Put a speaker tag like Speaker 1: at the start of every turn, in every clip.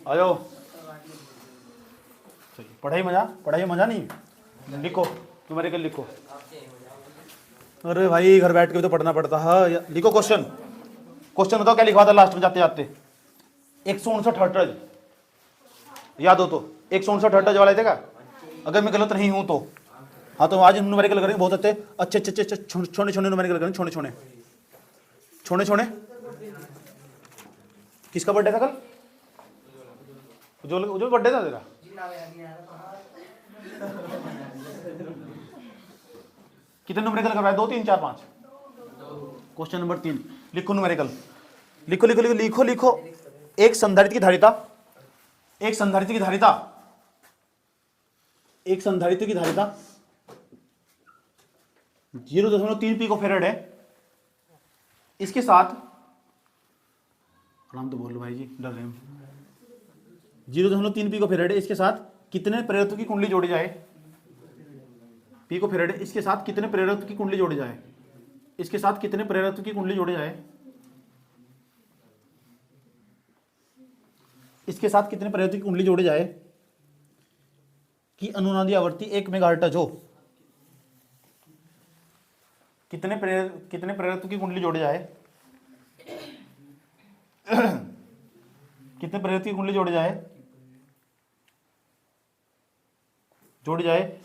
Speaker 1: आ जाओ। पढ़ाई मजा नहीं। लिखो न्यूमेरिकल लिखो। अरे भाई घर बैठ के भी तो पढ़ना पड़ता है। लिखो क्वेश्चन बताओ क्या लिखवा था लास्ट में जाते जाते। 159 हर्ट्ज याद हो तो 159 हर्ट्ज वाला देगा। अगर मैं गलत नहीं हूं तो हाँ, तो आज न्यूमेरिकल करेंगे बहुत अच्छे छोटे न्यूमेरिकल करेंगे। छोटे किसका बर्थडे था कल? जो बर्थडे था तेरा। कितने न्यूमेरिकल करवाए? 2 3 4 5। क्वेश्चन नंबर 3 लिखो न्यूमेरिकल। लिखो। एक संधारित्र की धारिता 0.3 पिकोफैरेड है। इसके साथ आराम तो बोलो भाई जी, डर रहे हैं। 0.3 पिकोफैरेड है। इसके साथ कितने प्रेरितों की कुंडली जोड़ी जाए? पिकोफैरेड है। इसके साथ कितने प्रेरितों की कुंडली जोड़ी जाए? इसके साथ कितने प्रेरितों की कुंडली जोड़ी जाए? इसके साथ कितने प्रेरितों की कुंडली जोड़ी जाए कि अनुनादी आवृत्ति 1 मेगाहर्ट्ज हो? कितने प्रेरितों की कुंडली जोड़ी जाए? कितने प्रेरितों की कुंडली जोड़ी जाए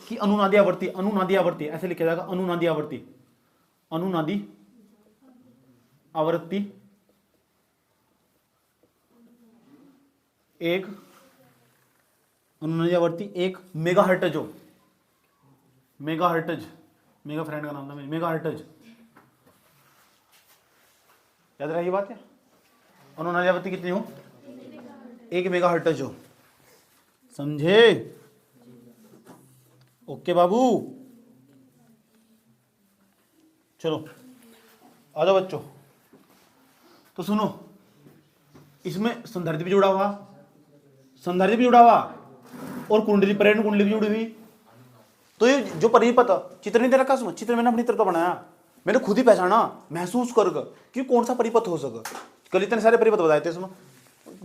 Speaker 1: कि अनुनादी आवृत्ति ऐसे लिखा जाएगा। अनुनादी आवृत्ति 1 मेगाहर्ट्ज हो। मेगा फ्रेंड का नाम था मेगाहर्ट्ज। याद रही बात है। अनुनादी आवृत्ति कितनी हो? 1 मेगाहर्ट्ज हो। समझे? ओके बाबू। चलो आ जाओ बच्चों। तो सुनो, इसमें संधारित्र भी जुड़ा हुआ और कुंडली, प्रेरण कुंडली भी जुड़ी हुई। तो ये जो परिपथ चित्र नहीं दे रखा, चित्र मैंने अपनी तरफ का बनाया। मैंने खुद ही पहचाना महसूस कर कि कौन सा परिपथ हो सके। कल इतने सारे परिपथ बताए थे इसमें।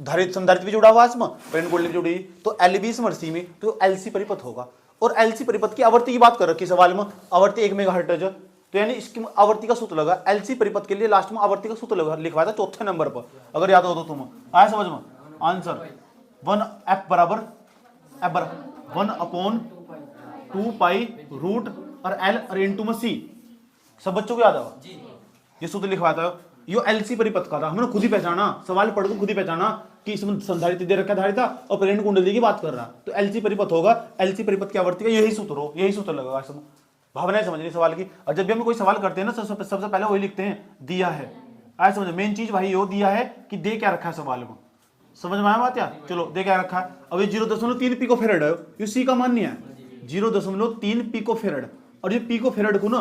Speaker 1: धारित्र संधारित्र भी जुड़ा हुआ इसमें, प्रेरण कुंडली भी जुड़ी। तो एल बी इसमें सी में, तो एलसी परिपथ होगा। और एलसी परिपथ की आवृत्ति की बात कर रखी सवाल में। आवृत्ति 1 मेगाहर्ट्ज, तो यानी इसकी आवृत्ति का सूत्र लगा। एलसी परिपथ के लिए लास्ट में आवृत्ति का सूत्र लगा, लिखवाया था चौथे नंबर पर। अगर याद हो तो तुम आया समझ में। आंसर 1 बराबर 1/2 पाई रूट और एल और इनटू में सी। सब बच्चों को याद है ये सूत्र लिखवाया था। यो एलसी परिपथ का था। हमने खुद ही पहचाना, सवाल पढ़ के खुद ही पहचाना कि इसमें संधारित्र दे रखा धारिता और प्रेरण कुंडली की बात कर रहा। तो एलसी परिपथ होगा। एलसी परिपथ की आवृत्ति का यही सूत्र लगेगा। सब भावनाएं समझनी सवाल की। और जब भी हम कोई सवाल करते हैं ना, सबसे पहले वही लिखते हैं दिया है। आए समझ, मेन चीज भाई यो दिया है कि दे क्या रखा है सवाल में। समझ में आया बात? यार चलो, दे क्या रखा है। अब ये 0.3 पिकोफैरेड है, ये सी का मान नहीं है। 0.3 पिकोफैरेड। और ये पिकोफैरेड को ना,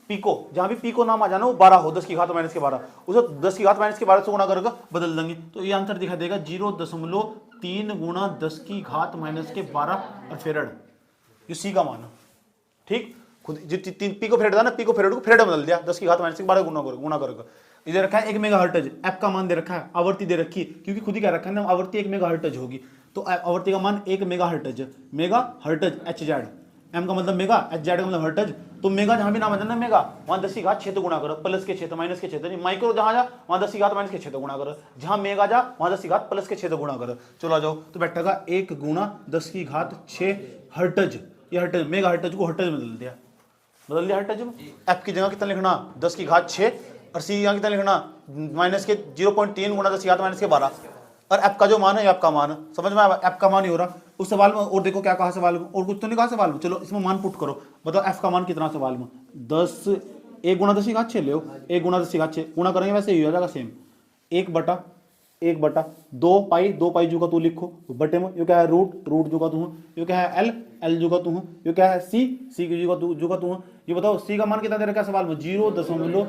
Speaker 1: पिको जहां भी पिको नाम आ जाना वो 12 हो, 10 की घात माइनस के 12, उसे 10 की घात माइनस के 12 से गुणा करके बदल देंगे। तो ये आंसर दिखा देगा 0.3 गुणा 10 की घात माइनस के 12 और फेरेड। ये सी का मान है। ठीक, खुद जो 3 पिकोफैरेड था ना, पिकोफैरेड को फेरेड बदल दिया, 10 की घात माइनस के 12 गुणा करके। इधर रखा है 1 मेगाहर्ट्ज। एफ का मान दे रखा है, आवृत्ति दे रखी है, क्योंकि खुद ही क्या रखा है ना, आवृत्ति 1 मेगाहर्ट्ज होगी। तो आवृत्ति का मान 1 मेगाहर्ट्ज एच जेड। एम का मतलब मेगा, एच जेड का मतलब हर्ट्ज। तो मेगा जहां भी नाम आ जाना मेगा, वहां 10 की घात 6 तो गुणा करो, प्लस के 6 तो माइनस के 6 तो नहीं। माइक्रो जहां जा वहां 10 की घात माइनस के 6 तो गुणा करो। जहां मेगा जा वहां 10 की घात प्लस के 6 तो गुणा करो। चलो आ जाओ। तो बैठेगा 1 गुणा 10 की घात 6 हर्ट्ज। ये हर्ट्ज, मेगा हर्ट्ज को हर्ट्ज में बदल दिया हर्ट्ज में। एफ की जगह कितना लिखना, 10 की घात 6, और सी की जगह कितना लिखना, माइनस के 0.3 गुणा 10 की घात माइनस के 12। और एफ का जो मान है एफ का मान, समझ में आया? एफ का मान ही हो रहा उस सवाल में। और देखो क्या कहा सवाल में, और कुछ तो नहीं कहा सवाल में। चलो इसमें मान पुट करो, बताओ एफ का मान कितना सवाल में। 10 1 गुणा 10 की घात 6 ले 1 गुणा 10 की घात 6 गुणा करेंगे वैसे ही हो जाएगा सेम। 1/2 पाई जू का तू लिखो बटे में। ये क्या है रूट जू का तू, ये क्या है एल जू का तू, ये क्या है सी की जू का तू। ये बताओ सी का मान कितना दे रखा है सवाल में, 0.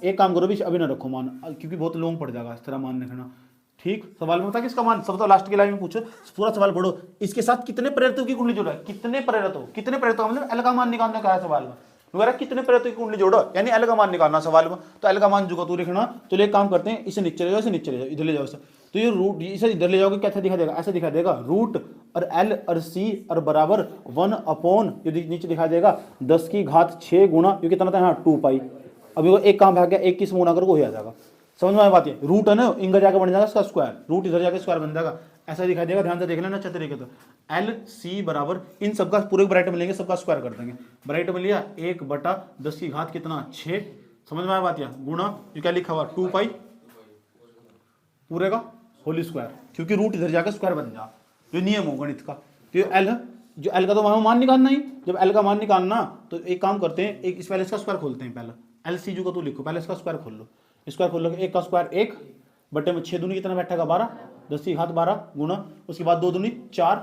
Speaker 1: एक काम करो भी अभी ना रखो मान, क्योंकि बहुत लॉन्ग पड़ जाएगा इस तरह मान लिखना। ठीक, सवाल में बता किसका मान, सब तो लास्ट की लाइन में पूछो, पूरा सवाल पढ़ो। इसके साथ कितने प्रेरितों की कुंडली जोड़ा है, कितने प्रेरितों मतलब एल का मान निकालने का है सवाल में। वगैरह कितने प्रेरितों की कुंडली जोड़ो, यानी एल का मान निकालना सवाल में। तो एल का मान जो तू लिखना। तो एक काम करते हैं, इसे नीचे ले जाओ, इसे नीचे ले जाओ, इधर ले जाओ। तो ये रूट इसे इधर ले जाओगे कैसा दिखा देगा, ऐसा दिखा देगा रूट और एल और सी और बराबर 1 अपॉन ये नीचे दिखा देगा 10 की घात 6 गुणा ये कितना था यहाँ 2 पाई। अभी वो एक काम भाग गया, एक किस गुणा करके हो जाएगा। समझ में आ बात है, रूट है ना इधर जाकर बन जाएगा इसका स्क्वायर, रूट इधर जाकर स्क्वायर बन जाएगा, ऐसा दिखाई देगा। ध्यान से देख लेना अच्छे तरीके से। एल सी बराबर इन सबका पूरे ब्रैकेट में लेंगे, सबका स्क्वायर कर देंगे। ब्रैकेट में लिया 1/10 की घात कितना 6, समझ में आया बात है, गुणा ये क्या लिखा हुआ 2 पाई पूरे का होल स्क्वायर, क्योंकि रूट इधर जाकर स्क्वायर बन जा, जो नियम हो गणित का। तो ये एल है, जो एल का तो मान निकालना ही, जब एल का मान निकालना तो एक काम करते हैं, एक इस पहले इसका स्क्वायर खोलते हैं। पहले एल सी जू का तो लिखो, पहले इसका स्क्वायर खोल लो। स्क्वायर खोल लो, 1 का स्क्वायर 1 बटे में 6 दूनी कितना बैठेगा 12, 10 की घात 12 गुणा उसके बाद 2 दूनी 4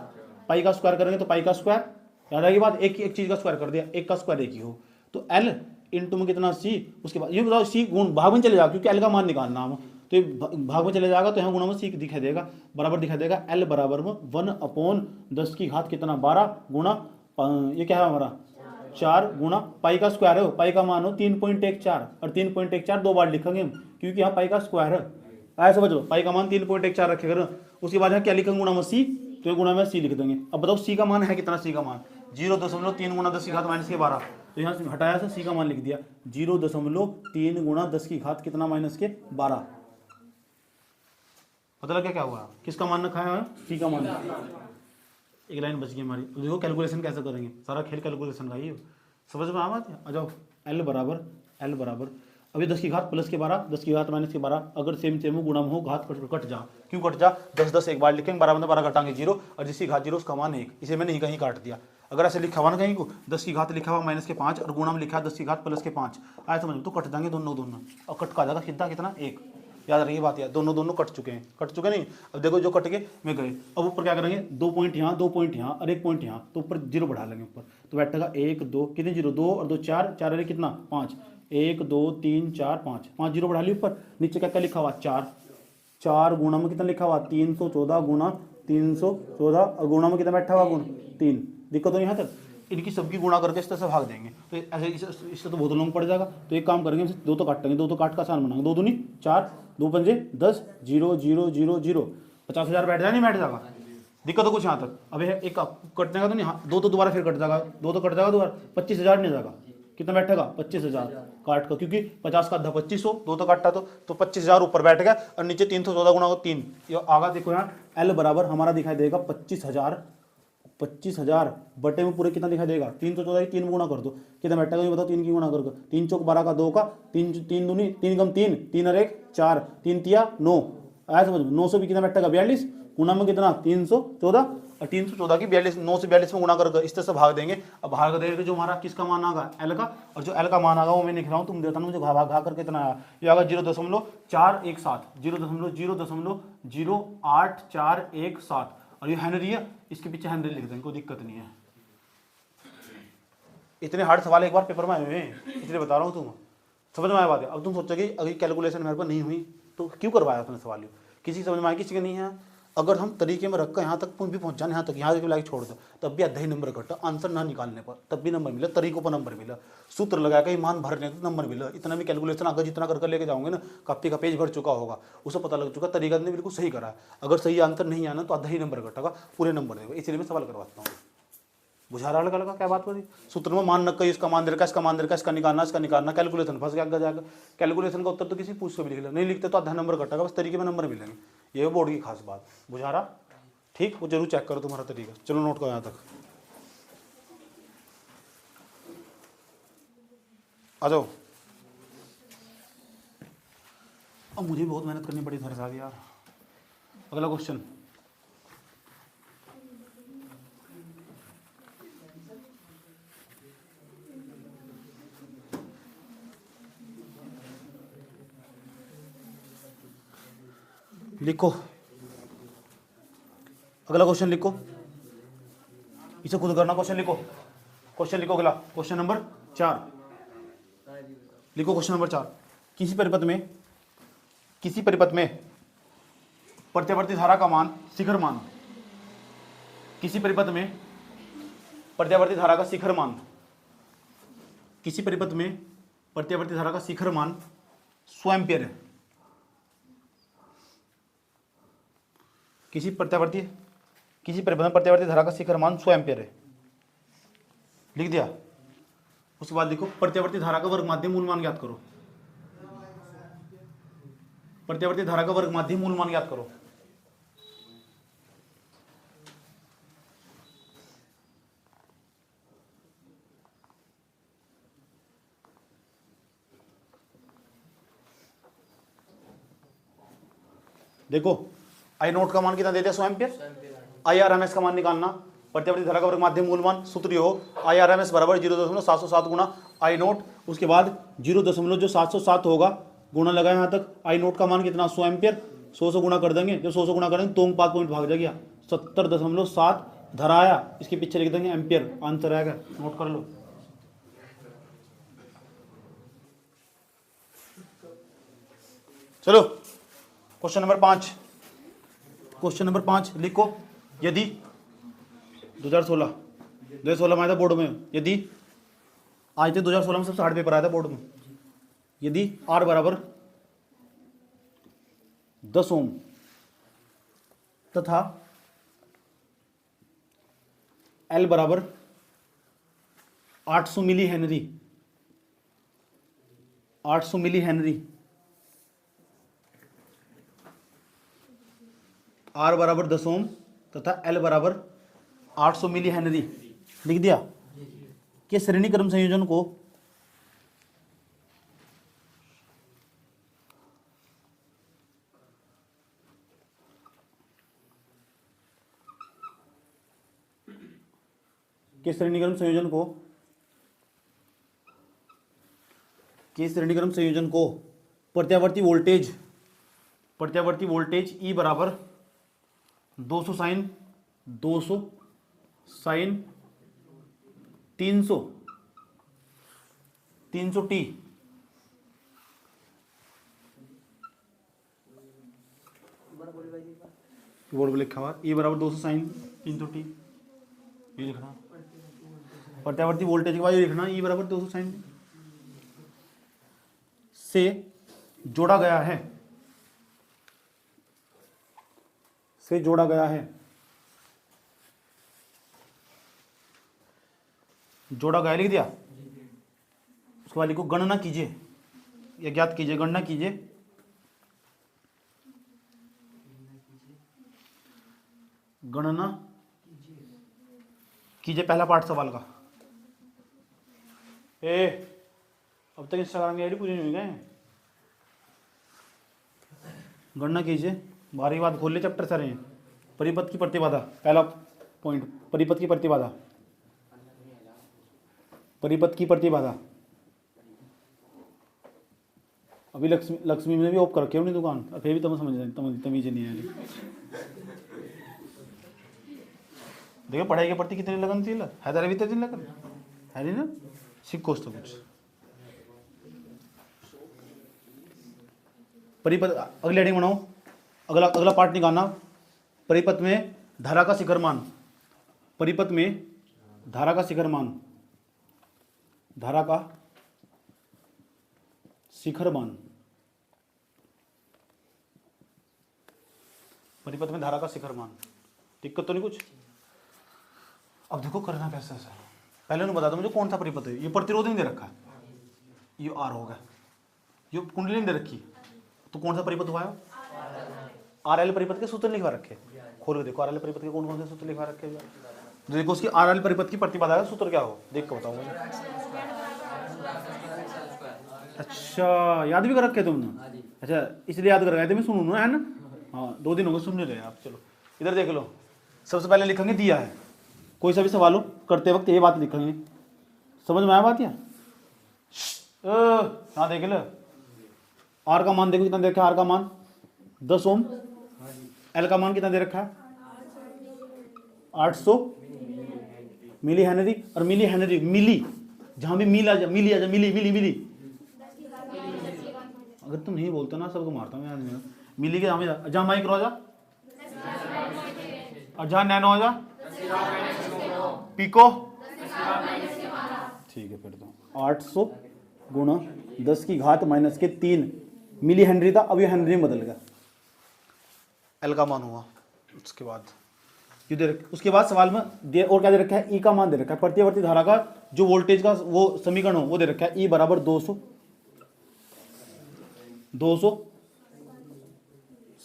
Speaker 1: पाई का स्क्वायर करेंगे तो पाई का स्क्वायर, याद आएगी बात, एक चीज का स्क्वायर कर दिया, एक का स्क्वायर एक ही हो। तो एल इंटू में कितना सी, उसके बाद ये बताओ सी गुण भाग में चले जाओ क्योंकि एल का मान निकालना हम, तो ये भाग में चले जाएगा तो यहाँ गुणा में सी दिखाई देगा, बराबर दिखाई देगा एल बराबर में 1 अपॉन 10 की घात कितना 12 गुणा ये क्या है हमारा 4 गुणा पाई का स्क्वायर है, पाई का मान हो 3.14 और 3.14 दो बार लिखेंगे क्योंकि यहाँ पाई का स्क्वायर है। आया समझो, पाई का मान 3.14 रखेगा। उसके बाद यहाँ क्या लिखेंगे गुणा में सी, तो गुणा में सी लिख देंगे। अब बताओ सी का मान है कितना, सी का मान 0.3 गुणा 10 की घात माइनस के 12, तो यहाँ से हटाया था सी का मान लिख दिया 0.3 गुणा 10 की घात कितना माइनस के 12। पता लग क्या हुआ, किसका मान रखा है सी का मान। एक लाइन बच गई हमारी, देखो कैलकुलेशन कैसे करेंगे, सारा खेल कैलकुलेशन का ही समझ में आ बात है। आ जाओ एल बराबर अभी 10 की घात प्लस के 12 10 की घात माइनस के 12, अगर सेम सेम गुणा में हो घात कट जा, क्यों कट जा 10 एक बार लिखेंगे 12 में 12 घटाएंगे 0 और जिसकी घात 0 उसका मान 1, इसे मैंने ही कहीं काट दिया। अगर ऐसे लिखा हुआ ना कहीं को 10 की घात लिखा हुआ माइनस के 5 और गुणा में लिखा 10 की घात प्लस के 5, आया समझ तो कट जाएंगे दोनों और कट का जाएगा सीधा कितना 1। याद रखिए बात, यार दोनों कट चुके नहीं। अब देखो जो कट के में गए, अब ऊपर क्या करेंगे 2 पॉइंट यहाँ 2 पॉइंट यहाँ और 1 पॉइंट यहाँ, तो ऊपर 0 बढ़ा लेंगे ऊपर, तो बैठेगा 1 2 कितने 0 2 और 2 4 4 अरे कितना 5 1 2 3 4 5 0 बढ़ा ली ऊपर। नीचे क्या क्या लिखा हुआ 4 गुणा में कितना लिखा हुआ 314 गुणा 314 और गुणा में कितना बैठा हुआ गुण 3। दिक्कत हो यहाँ तक, इनकी सबकी गुणा करके इस तरह से भाग देंगे, तो ऐसे इससे तो बहुत लॉन्ग पड़ जाएगा। तो एक काम करेंगे, 2 तो काटेंगे, 2 तो काट का आसान बनाएंगे, 2 दूनी 4 2 पंजे 10 0 0 0 0 50,000 बैठ जाए नहीं बैठ जाएगा। दिक्कत हो कुछ यहाँ तक, अब एक कटने का तो नहीं, हाँ 2 तो दोबारा फिर कट जाएगा, 2 तो कट जाएगा दोबारा 25,000 नहीं जाएगा, कितना बैठेगा 25,000 काट का, क्योंकि 50 का आधा 2500, 2 तो काटा तो 25,000 ऊपर बैठ गया और नीचे 314 गुणा 3 ये आगा। देखो यहाँ एल बराबर हमारा दिखाई देगा 25,000 बटे में पूरे कितना दिखाई देगा 314 की 3 गुणा कर दो कितना बैठेगा ये बताओ, 3 की गुणा कर 3 चौक 12 का 2 का 3 दूनी 3 कम 3 3 और 1 4 3 तिया 9, आया समझ 900 भी कितना बैठेगा 42 गुणा में कितना 314 और 314 की 42 9 से 42 में गुणा कर इस तरह से भाग देंगे। अब भाग देंगे जो हमारा किसका मान आगा एल का, और जो एल का मान आगा वो मैं लिख रहा हूँ, तुम देता मुझे भाग करके कितना आया, ये आगा 0.417 0.00847 और ये हेनरी है, इसके पीछे हेनरी लिख देंगे, कोई दिक्कत नहीं है। इतने हार्ड सवाल एक बार पेपर में आए हुए हैं इसलिए बता रहा हूँ, तुम समझ में आया बात है। अब तुम सोचोगे अगर कैलकुलेशन मेरे पर नहीं हुई तो क्यों करवाया तुमने सवाल, किसी समझ में आया किसी का नहीं है। अगर हम तरीके में रखकर यहाँ तक भी पहुँचाने, यहाँ तक यहाँ से लाइक छोड़ दो तब भी आधा ही नंबर कटा, आंसर ना निकालने पर तब भी नंबर मिला, तरीकों पर नंबर मिला, सूत्र लगा के मान भरने तो नंबर मिला। इतना भी कैलकुलेशन अगर जितना कर लेके जाओगे ना, कॉपी का पेज भर चुका होगा, उसे पता लग चुका तरीका ने बिल्कुल सही करा है। अगर सही आंसर नहीं आना तो आधा ही नंबर कटेगा, पूरे नंबर देगा, इसलिए मैं सवाल करवाता हूँ। बुझा रहा लगा क्या बात करी, सूत्र में मान रखा इसका मान दे रखा, इसका मान दे रखा, इसका निकालना कैलकुलेशन फंस गया जाएगा। कैलकुलेशन का उत्तर तो किसी पूछ के भी लिख लो, नहीं लिखते तो आधा नंबर कटेगा, बस तरीके में नंबर मिलेंगे, ये बोर्ड की खास बात। बुझा रहा ठीक, वो जरूर चेक करो तुम्हारा तरीका। चलो नोट करो यहाँ तक, आ जाओ। अब मुझे बहुत मेहनत करनी पड़ी सारे साथ यार। अगला क्वेश्चन, लिखो अगला क्वेश्चन, लिखो इसे खुद करना, क्वेश्चन लिखो अगला क्वेश्चन नंबर 4 लिखो। क्वेश्चन नंबर 4, किसी परिपथ में प्रत्यावर्ती धारा का मान शिखर मान, किसी परिपथ में प्रत्यावर्ती धारा का शिखर मान, किसी परिपथ में प्रत्यावर्ती धारा का शिखर मान 100 एम्पियर है। किसी परिबंधन प्रत्यावर्ती धारा का शिखर मान 100 एम्पियर है, लिख दिया। उसके बाद देखो प्रत्यावर्ती धारा का वर्ग माध्य मूल मान ज्ञात करो। प्रत्यावर्ती धारा का वर्ग माध्य मूल मान ज्ञात करो। देखो आई नोट का मान कितना दे दिया 100 ampere. I R M S का मान निकालना, प्रत्यावर्ती धारा का वर्ग माध्य मूल मान सूत्र हो आई आर एम एस बराबर 0.707 गुना आई नोट, उसके बाद 0.707 होगा गुणा लगा यहाँ तक। आई नोट का मान कितना 100 एम्पियर, 100 से गुणा कर देंगे, जब 100 से गुणा करेंगे तो 5 पॉइंट भाग जाएगा 70.7 धरा आया, इसके पीछे लिख देंगे एम्पियर, आंसर आएगा, नोट कर लो। चलो क्वेश्चन नंबर 5 लिखो। यदि 2016 में आया था बोर्ड में, यदि आज थे 2016 में सबसे हार्ड पेपर आया था बोर्ड में। यदि R बराबर 10 ओम तथा L बराबर 800 milli henry, 800 milli henry, R बराबर 10 ओम तथा L बराबर 800 मिली हेनरी, लिख दिया कि श्रेणी क्रम संयोजन को श्रेणीक्रम संयोजन को प्रत्यावर्ती वोल्टेज E बराबर 200 साइन 300 टी बोर्ड पर लिखा हुआ E बराबर 200 साइन 300 टी, ये लिखना प्रत्यावर्ती वोल्टेज के बाद ये लिखना E बराबर 200 साइन से जोड़ा गया है, लिख दिया। उसके बाद लिखो गणना कीजिए या ज्ञात कीजिए, गणना कीजिए पहला पार्ट सवाल का। अब तक इंस्टाग्राम की आईडी पूरी नहीं हुई गए, गणना कीजिए। बारी बात खोल ले चैप्टर सारे हैं। परिपथ की प्रतिबाधा, पहला पॉइंट, परिपथ की प्रतिबाधा। अभी लक्ष्मी ने भी ऑफ कर रखी है अपनी दुकान, फिर भी तुम समझ तमीज नहीं है। देखो पढ़ाई के प्रति कितनी लगन थी, हैदर भी तो लगन है नहीं ना, सीखो तो कुछ। परिपथ, अगली हेडिंग बनाओ, अगला पार्ट निकालना। परिपथ में धारा का शिखर मान, परिपथ में धारा का शिखर मान, परिपथ में धारा का शिखर मान। दिक्कत तो नहीं कुछ? अब देखो करना कैसे है। पहले उन्होंने बता दो मुझे कौन सा परिपथ है। ये प्रतिरोध नहीं दे रखा है, ये आर होगा, ये कुंडली नहीं दे रखी, तो कौन सा परिपथ हुआ है? आर एल परिपथ के सूत्र लिखवा रखे, खोल के देखो आर एल परिपथ के कौन कौन से सूत्र लिखवा रखे हैं। देखो उसकी आर एल परिपथ की प्रतिबाधा का सूत्र क्या हो, देख के बताओ मुझे। अच्छा याद भी कर रखे तुमने, अच्छा इसलिए याद कर रखे थे, मैं सुनू ना, है ना। हाँ 2 दिन हो गए सुन नहीं रहे आप। चलो इधर देख लो, सबसे पहले लिखेंगे दिया है, कोई सा भी सवाल हो करते वक्त ये बात लिखेंगे। समझ में आया बात? या हाँ देख लो, आर का मान देखो कितना दे रखा है, आर का मान 10 ओम, एल का मान कितना दे रखा है 800 मिली हेनरी। और मिली हेनरी, मिली जहां भी मिल आ जा, मिली आ जा, मिली अगर तुम नहीं बोलते ना सबको मारता मैं आदमी। मिली के जहां माइक्रो आ जा और जहां नैनो आ जा पिको, ठीक है। फिर तो 800 गुणा 10 की घात माइनस के 3 मिली हेनरी था, अब ये हेनरी में बदल गया। एल का मान हुआ उसके बाद ये दे उसके बाद सवाल में दे और क्या दे रखा है, ई का मान दे रखा है, प्रतिवर्ती धारा का जो वोल्टेज का वो समीकरण हो वो दे रखा है, ई बराबर 200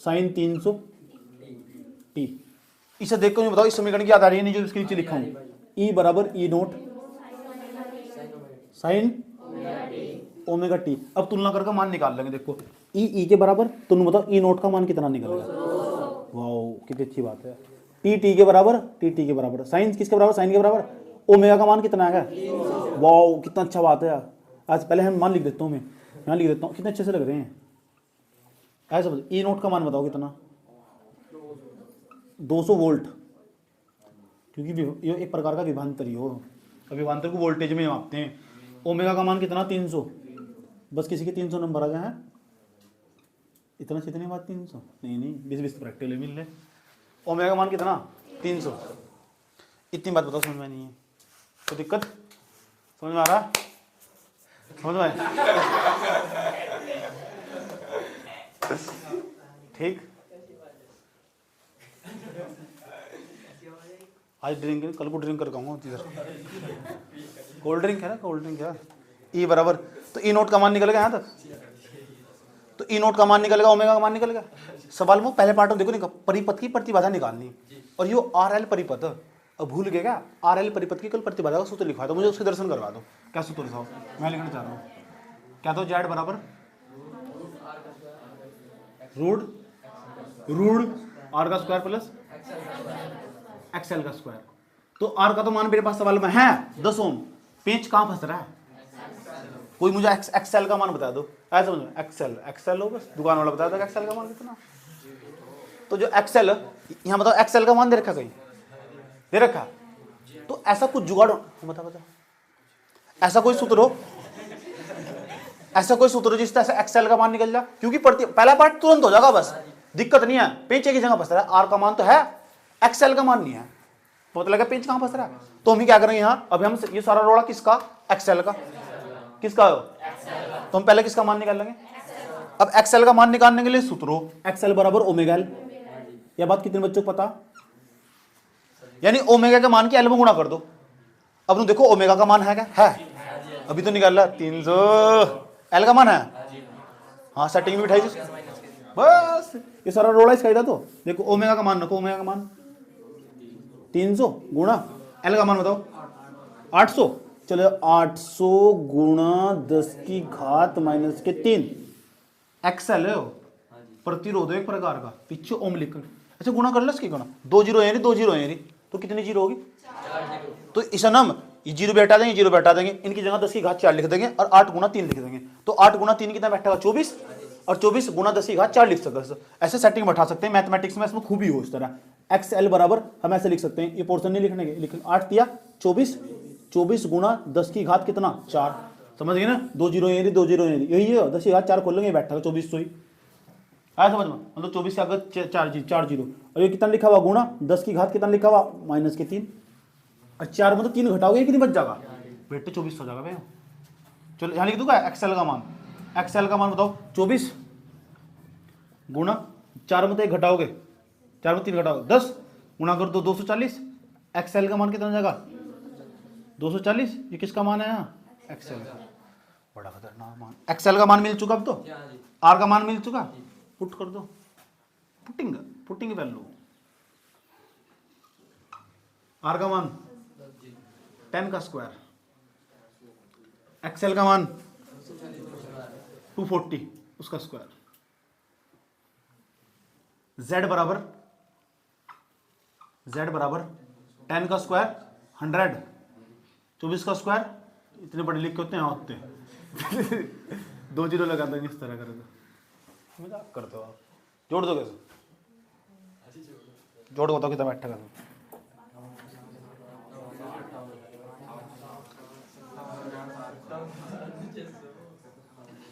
Speaker 1: साइन 300 टी। इसे देख कर बताओ इस समीकरण की याद आ रही है नहीं जो इसके नीचे लिखा हूं, ई बराबर ई नोट साइन ओमेगा टी। अब तुलना करके मान निकाल लेंगे। देखो ई के बराबर, तुम बताओ ई नोट का मान कितना निकलेगा। वाओ कितनी अच्छी बात है। टी के बराबर, टी के बराबर, साइन किसके बराबर, साइन के बराबर, ओमेगा का मान कितना आएगा। वाओ कितना अच्छा बात है। आज पहले हम मान लिख देता हूँ, मैं यहाँ लिख देता हूँ, कितने अच्छे से लग रहे हैं। ऐसा समझो, ई नोट का मान बताओ कितना, 200 वोल्ट, क्योंकि ये एक प्रकार का विभवांतर ही हो, विभवांतर को वोल्टेज में मापते हैं। ओमेगा का मान कितना, 300। बस किसी के 300 नंबर आ गए हैं, इतना कितनी बात 300 नहीं 20 प्रैक्टिकल मिल रहे। ओमेगा का मान कितना, 300। इतनी बात बताओ, समझ में नहीं है तो दिक्कत, समझ में आ रहा, समझ में ठीक। आज ड्रिंक, कल को ड्रिंक कर कहूँगा कोल्ड ड्रिंक है ना, कोल्ड ड्रिंक है। ई बराबर, तो ई नोट का मान निकल गया यहाँ तक, तो ई नोट का मान निकल गया, ओमेगा का मान निकल गया। सवाल में पहले पार्ट में देखो नहीं, परिपथ की प्रतिबाधा निकालनी, और ये आर एल परिपथ, अब भूल गए क्या, आर एल परिपथ की कल प्रतिबाधा का सूत्र लिखवा दो, मुझे उसके दर्शन करवा दो। क्या सूत्र था मैं लिखना चाह रहा हूँ, क्या तो जेड बराबर रूट आर का स्क्वायर प्लस एक्सएल का स्क्वायर। तो आर का तो मान मेरे पास सवाल में है 10 ओम, पेंच कहाँ फंस रहा है, कोई मुझे एक्सएल का मान बता दो। ऐसा समझो, एक्सएल हो, बस दुकान वाला बता दो एक्सएल का मान कितना। तो जो एक्सएल यहाँ बताओ, एक्सएल का मान दे रखा, कहीं दे रखा, तो ऐसा कुछ जुगाड़ बता ऐसा कोई सूत्र हो, ऐसा कोई सूत्र हो जिससे ऐसा एक्सएल का मान निकल जाए, क्योंकि पहला पार्ट तुरंत हो जाएगा, बस दिक्कत नहीं है। पेंच एक ही जगह फंस रहा है, आर का मान तो है, एक्सएल का मान नहीं है, पता लगा पेंच कहां फंस रहा है। तो हम क्या करेंगे यहाँ, अभी हम ये सारा रोड़ा किसका, एक्सएल का, किसका हो, तो हम पहले किसका मान निकाल लेंगे। अब एक्सएल का मान निकालने के लिए सूत्र हो एक्सएल बराबर ओमेगा एल। यह बात कितने बच्चों को पता, यानी ओमेगा के मान की एल में गुणा कर दो। अब तुम देखो ओमेगा का मान है क्या, है अभी तो निकाल रहा 300, एल का मान है, हाँ सेटिंग भी बिठाई बस, ये सारा रोड़ा इसका ही था। तो देखो ओमेगा का मान रखो, ओमेगा का मान 300 गुणा एल का मान बताओ 800, चलो 800 गुणा 10 की घात माइनस के 3, एक्सएल है प्रतिरोध एक प्रकार का, पीछे ओम लिख कर अच्छा गुणा कर लो, इसकी गुणा 2 जीरो है, 2 जीरो है, तो कितनी जीरो होगी, तो इसे नाम ये जीरो बैठा देंगे, जीरो बैठा देंगे, इनकी जगह 10 की घात 4 लिख देंगे और 8 गुणा 3 लिख देंगे। तो 8 गुणा 3 कितना बैठेगा 24, और 24 गुणा 10 की घात 4 लिख सकते हैं। ऐसे सेटिंग बैठा सकते हैं मैथमेटिक्स में, इसमें खूबी हो इस तरह। एक्स एल बराबर हम ऐसे लिख सकते हैं, ये पोर्शन नहीं लिखने के, लेकिन 8 दिया 24, 24 गुणा 10 की घात कितना 4, समझ गए ना, 2 जीरो ये 2 जीरो यही है, 10 की घात 4 खोलेंगे बैठेगा 2400 ही आया समझ में, मतलब 24 से आगे 4 जीरो, और ये कितना लिखा हुआ गुणा 10 की घात कितना लिखा हुआ माइनस के 3, और 4 में तो 3 घटाओगे कितनी बच जाएगा बेटे 24 हो जाएगा भैया। चलो यहाँ लिख दूंगा एक्सएल का मान, एक्सएल का मान बताओ 24 गुणा 4 में तो 1 घटाओगे, 4 में 3 घटाओगे 10 गुणा कर दो 240, एक्सएल का मान कितना हो जाएगा 240। ये किसका मान है यहाँ, एक्सएल का, बड़ा खतरनाक मान। एक्सएल का मान मिल चुका, अब तो आर का मान मिल चुका, पुट कर दो, पुटिंग वैल्यू, आर का मान 10 का स्क्वायर, एक्सएल का मान 240 उसका स्क्वायर, z बराबर 10 का स्क्वायर 100, 24 का स्क्वायर, इतने बड़े लिख के होते हैं होते 2 जीरो लगा देंगे इस तरह करें तो मजाक करते हो आप। जोड़ दो कैसे, जोड़ बताओ कितना बैठेगा,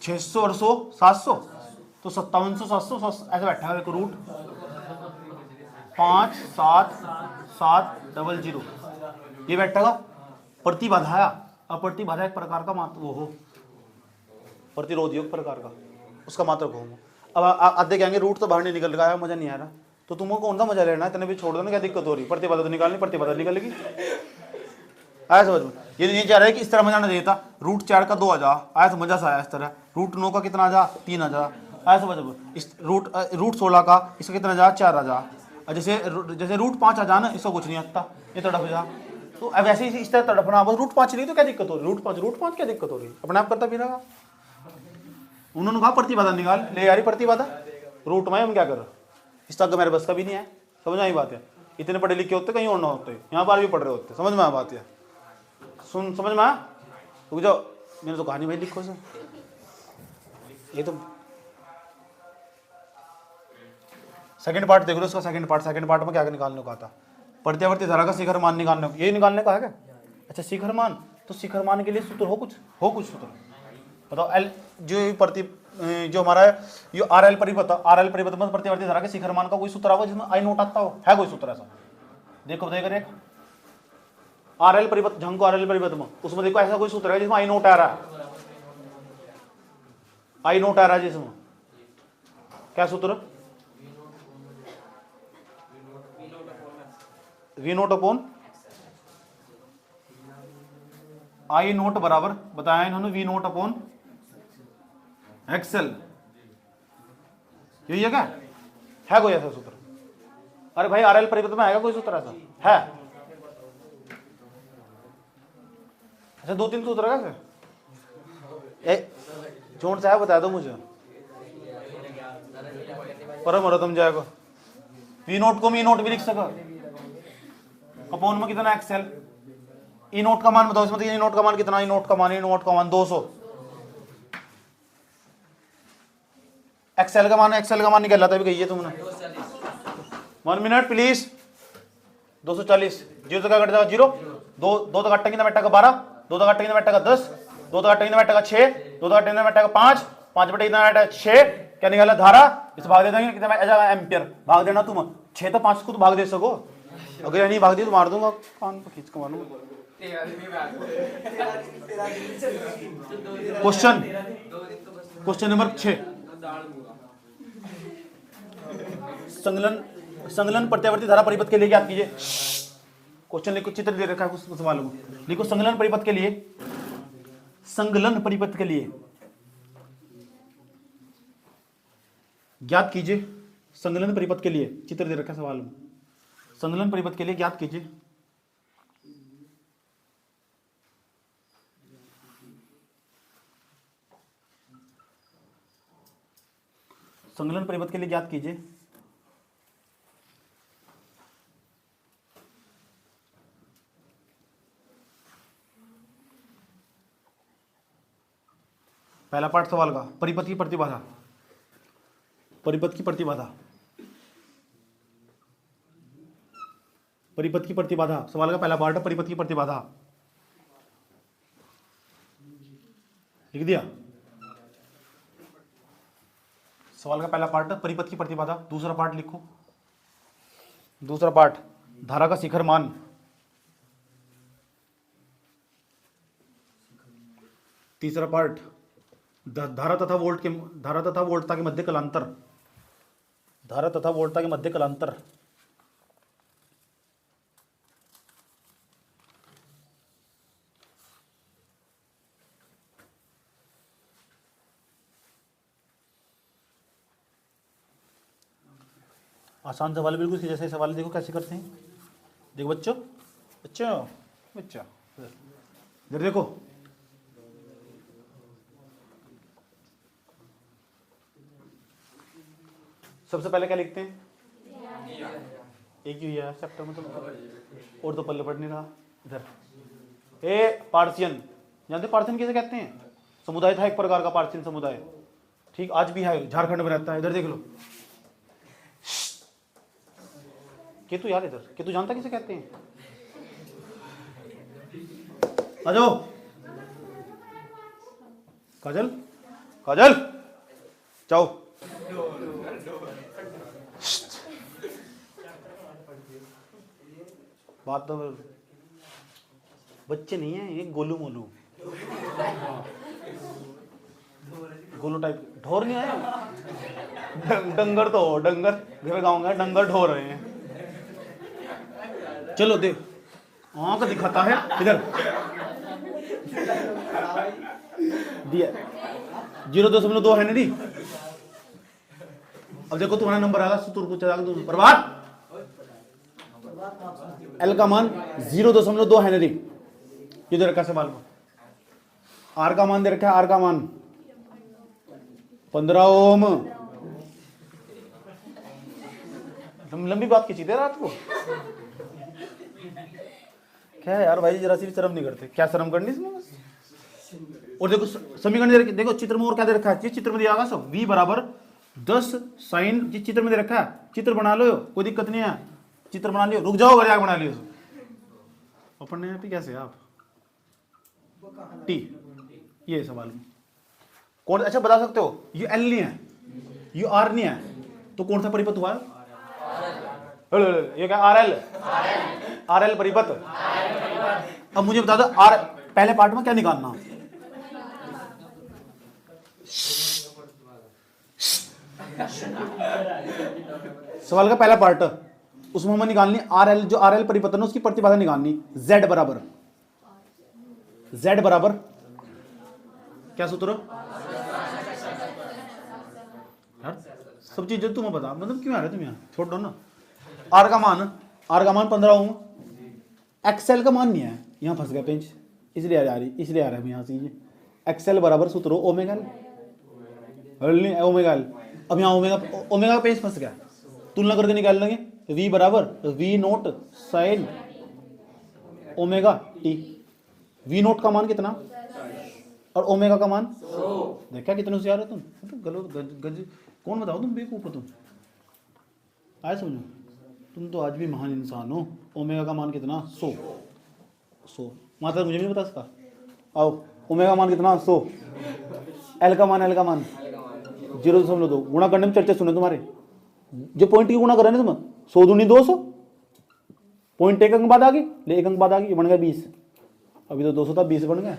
Speaker 1: 600 और 100 700, तो 5700 700 ऐसे बैठा है, एक रूट 5 7 7 0 ये बैठेगा। प्रतिबाधा, अप्रतिबाधा एक प्रकार का मात्र वो हो, प्रतिरोध योग प्रकार का, उसका मात्रक हो। अब आधे कहेंगे रूट तो बाहर नहीं निकल रहा है, मजा नहीं आ रहा, तो तुमको कौन सा मजा लेना है, इतने भी छोड़ दो ना, क्या दिक्कत हो रही, प्रतिबाधा तो निकालनी, प्रतिबाधा निकलेगी। आया समझ में? ये चाह रहा है कि इस तरह मजा नहीं देता, रूट 4 का 2 आ जा, आया समझ सा आया इस तरह, रूट 9 का कितना आ जा 3 आ जा, आया समझ में? इस रूट 16 का इसका कितना जा 4 आ जा, जैसे रूट 5 आ जा ना, इसका कुछ नहीं आता, ये तड़प जा। तो अब वैसे ही इस तरह तड़पना, बस रूट 5 नहीं तो क्या दिक्कत हो रही, रूट 5 क्या दिक्कत हो रही, अपने आप करता फिरेगा। उन्होंने कहा प्रतिबाधा निकाल, ले यारी प्रतिबाधा, रूट में हम क्या कर रहे, इस तक मेरे बस का भी नहीं है, समझ में आई बात है। इतने पढ़े लिखे होते कहीं और ना होते, यहाँ पर भी पढ़ रहे होते, समझ में आ बात है। सुन समझ में आया, रुक जाओ, मैंने तो कहानी भाई लिखो सर, ये तो सेकंड पार्ट देख लो उसका, सेकंड पार्ट में क्या निकालने को आता, प्रत्यावर्ती धारा का शिखर मान निकालने को, ये निकालने का है क्या? अच्छा शिखर मान, तो शिखर मान के लिए सूत्र हो कुछ सूत्र बताओ। एल जो हमारा ये आर एल परिपथ में प्रतिवर्ती धारा के शिखर मान का कोई सूत्र आओ जिसमें आई नोट आता हो, है कोई सूत्र ऐसा? देखो देख रहे आर एल परिपथ, झंको आर एल परिपथ में, उसमें देखो ऐसा कोई सूत्र है जिसमें आई नोट आ रहा है, आई नोट आ रहा है जिसमें, क्या सूत्र? V nought upon I nought बराबर बताया इन्होंने वी नोट अपॉन एक्सेल, यही है क्या? है कोई ऐसा सूत्र? अरे भाई आर एल परिपथ में आएगा कोई सूत्र ऐसा है? अच्छा 2-3 सूत्र है क्या? जोन साहब बता दो मुझे, परम रतम जाएगा, वी नोट को मी नोट भी लिख सका, अपॉन में कितना एक्सेल, ई नोट का मान बताओ इसमें, ई नोट का मान कितना, ई नोट का मान 200, एक्सेल का मान निकल रहा था, कही है तुमने 1 मिनट प्लीज, 240, जीरो तो क्या कट जाएगा 0, 2 तो कट्टेंगे ना बेटा का 12, 2 तो कट्टेंगे ना बेटा का 10, 2 तो कट्टेंगे ना बेटा का 6, 2 तो कट्टेंगे ना बेटा का 5, 5 बेटा कितना बेटा 6, क्या निकाला धारा, इस भाग दे देंगे कितना एम्पियर, भाग देना तुम, 6 तो 5 को तो भाग दे सको, अगर नहीं भाग दी तो मार दूंगा, कान पर खींच के मारूंगा। क्वेश्चन नंबर 6, संगलन प्रत्यावर्ती धारा परिपथ के लिए ज्ञात कीजिए। क्वेश्चन लिखो, चित्र दे रखा है कुछ सवालों में, लिखो संगलन परिपथ के लिए, संगलन परिपथ के लिए ज्ञात कीजिए, संगलन परिपथ के लिए चित्र दे रखा है सवाल में, संगलन परिपथ के लिए ज्ञात कीजिए। संगलन परिपथ के लिए ज्ञात कीजिए। पहला पार्ट सवाल का, परिपथ की प्रतिबाधा, परिपथ की प्रतिबाधा, परिपथ की प्रतिबाधा, सवाल का पहला पार्ट है परिपथ की प्रतिबाधा, लिख दिया। सवाल का पहला पार्ट है परिपथ की प्रतिबाधा, दूसरा पार्ट लिखो, दूसरा पार्ट धारा का शिखर मान, तीसरा पार्ट धारा तथा वोल्टता के मध्य कलांतर, धारा तथा वोल्टता के मध्य कलांतर, आसान सवाल बिल्कुल जैसे सवाल देखो कैसे करते हैं, देखो बच्चों बच्चों बच्चा इधर देखो, सबसे पहले क्या लिखते हैं, एक ही है चैप्टर में तो, और तो पल्ले पढ़ नहीं रहा। इधर ए पार्थियन, जानते पार्थियन किसे कहते हैं? समुदाय था एक प्रकार का पार्थियन समुदाय, ठीक आज भी है, झारखंड में रहता है। इधर देख लो केतु यार, इधर केतु जानता किसे कहते हैं? आ जाओ काजल, काजल जाओ, बात तो बच्चे नहीं है, ये गोलू मोलू, गोलू टाइप, ढोर नहीं आया, डंगर तो हो, डंगर घर गाँव का डंगर ढो रहे हैं। चलो देख आंख दिखाता है इधर दिया 0.2 है नहीं। अब देखो तुम्हारा नंबर आएगा सूत्र को चला दो प्रभात एल का मान 0.2 है नहीं। ये दे रखा सवाल में आर का मान दे रखा है, आर का मान 15 ओम। लंबी बात खींची दे रात को क्या है यार भाई, जरा सी भी शर्म नहीं करते, क्या शर्म करनी इसमें बस। और देखो समीकरण दे रखे, देखो चित्र में और क्या दे रखा है, चित्र में दिया होगा सब v बराबर 10 साइन, जिस चित्र में दे रखा है चित्र बना लो, कोई दिक्कत नहीं है, चित्र बना लियो, रुक जाओ घर आग बना लियो अपन ने यहाँ पे कैसे आप टी ये सवाल में कौन, अच्छा बता सकते हो ये एल नहीं है ये आर नहीं है तो कौन सा परिपथ हुआ है? ये क्या आर एल परिपथ। अब मुझे बता दो आर पहले पार्ट में क्या निकालना, सवाल का पहला पार्ट उसमें हमें निकालनी आर एल, जो आर एल परिपथ है उसकी प्रतिबाधा निकालनी z बराबर क्या सूत्र यार, सब चीजें तुम्हें पता, मतलब क्यों आ रहे तुम यहाँ, छोड़ दो ना। आर का मान 15 ओम, एक्सएल का मान नहीं है, यहाँ फंस गया पेंच इसलिए आ रही, इसलिए आ रहा है यहाँ से एक्सएल बराबर सूत्र ओमेगा ओमेगा। अब यहाँ ओमेगा का पेंच फंस गया, तुलना करके निकाल लेंगे v बराबर v note sine omega T. v note का मान कितना और ओमेगा का मान देखा, कितने होशियार हो तुम, गलो गज कौन बताओ तुम बेवकूफ हो तुम, आए समझो तुम तो आज भी महान इंसान हो। ओमेगा का मान कितना 100 माता मुझे भी नहीं बता इसका, आओ ओमेगा का मान कितना 100, एल का मान 0.2 गुणा करने में चर्चा सुने तुम्हारे, जो पॉइंट की गुणा कर रहे ना तुम 100 दूनी 200, पॉइंट एक अंक बाद आ गई, ले एक अंक बाद आ गई, बन गया 20, अभी तो 200 था 20 बन गया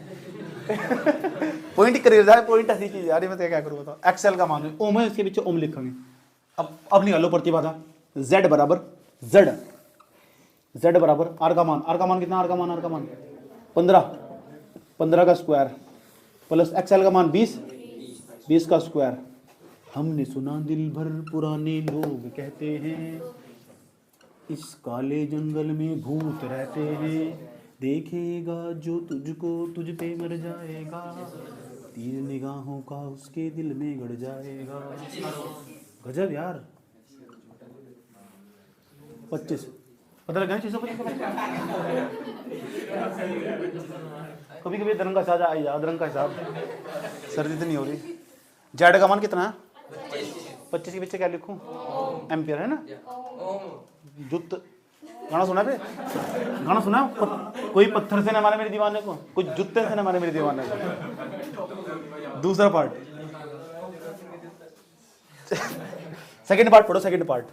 Speaker 1: पॉइंट कर जाए, पॉइंट ऐसी चीज यार, मैं क्या करूँ बताओ। एक्सएल का मान ओम है, इसके पीछे ओम लिखेंगे। अब निकालो प्रतिबाधा z बराबर z बराबर आर का मान कितना, आर का मान 15 का स्क्वायर प्लस एक्सएल का मान 20 का स्क्वायर। हमने सुना दिल भर पुराने लोग कहते हैं इस काले जंगल में भूत रहते हैं, देखेगा जो तुझको तुझ पे मर जाएगा, तीर निगाहों का उसके दिल में गड़ जाएगा। गजब यार 25 पता लगा चीजों को कभी कभी दरंग का साजा आई याद, रंग का हिसाब सर्दी तो नहीं हो रही। जेड का मान कितना है 25 के पीछे क्या लिखूं, एम्पियर है ना। जुत गाना सुना पे, गाना सुना कोई पत्थर से न मारे मेरे दीवाने को, कुछ जूते से न मारे मेरे दीवाने को। दूसरा पार्ट सेकंड पार्ट पढ़ो, सेकंड पार्ट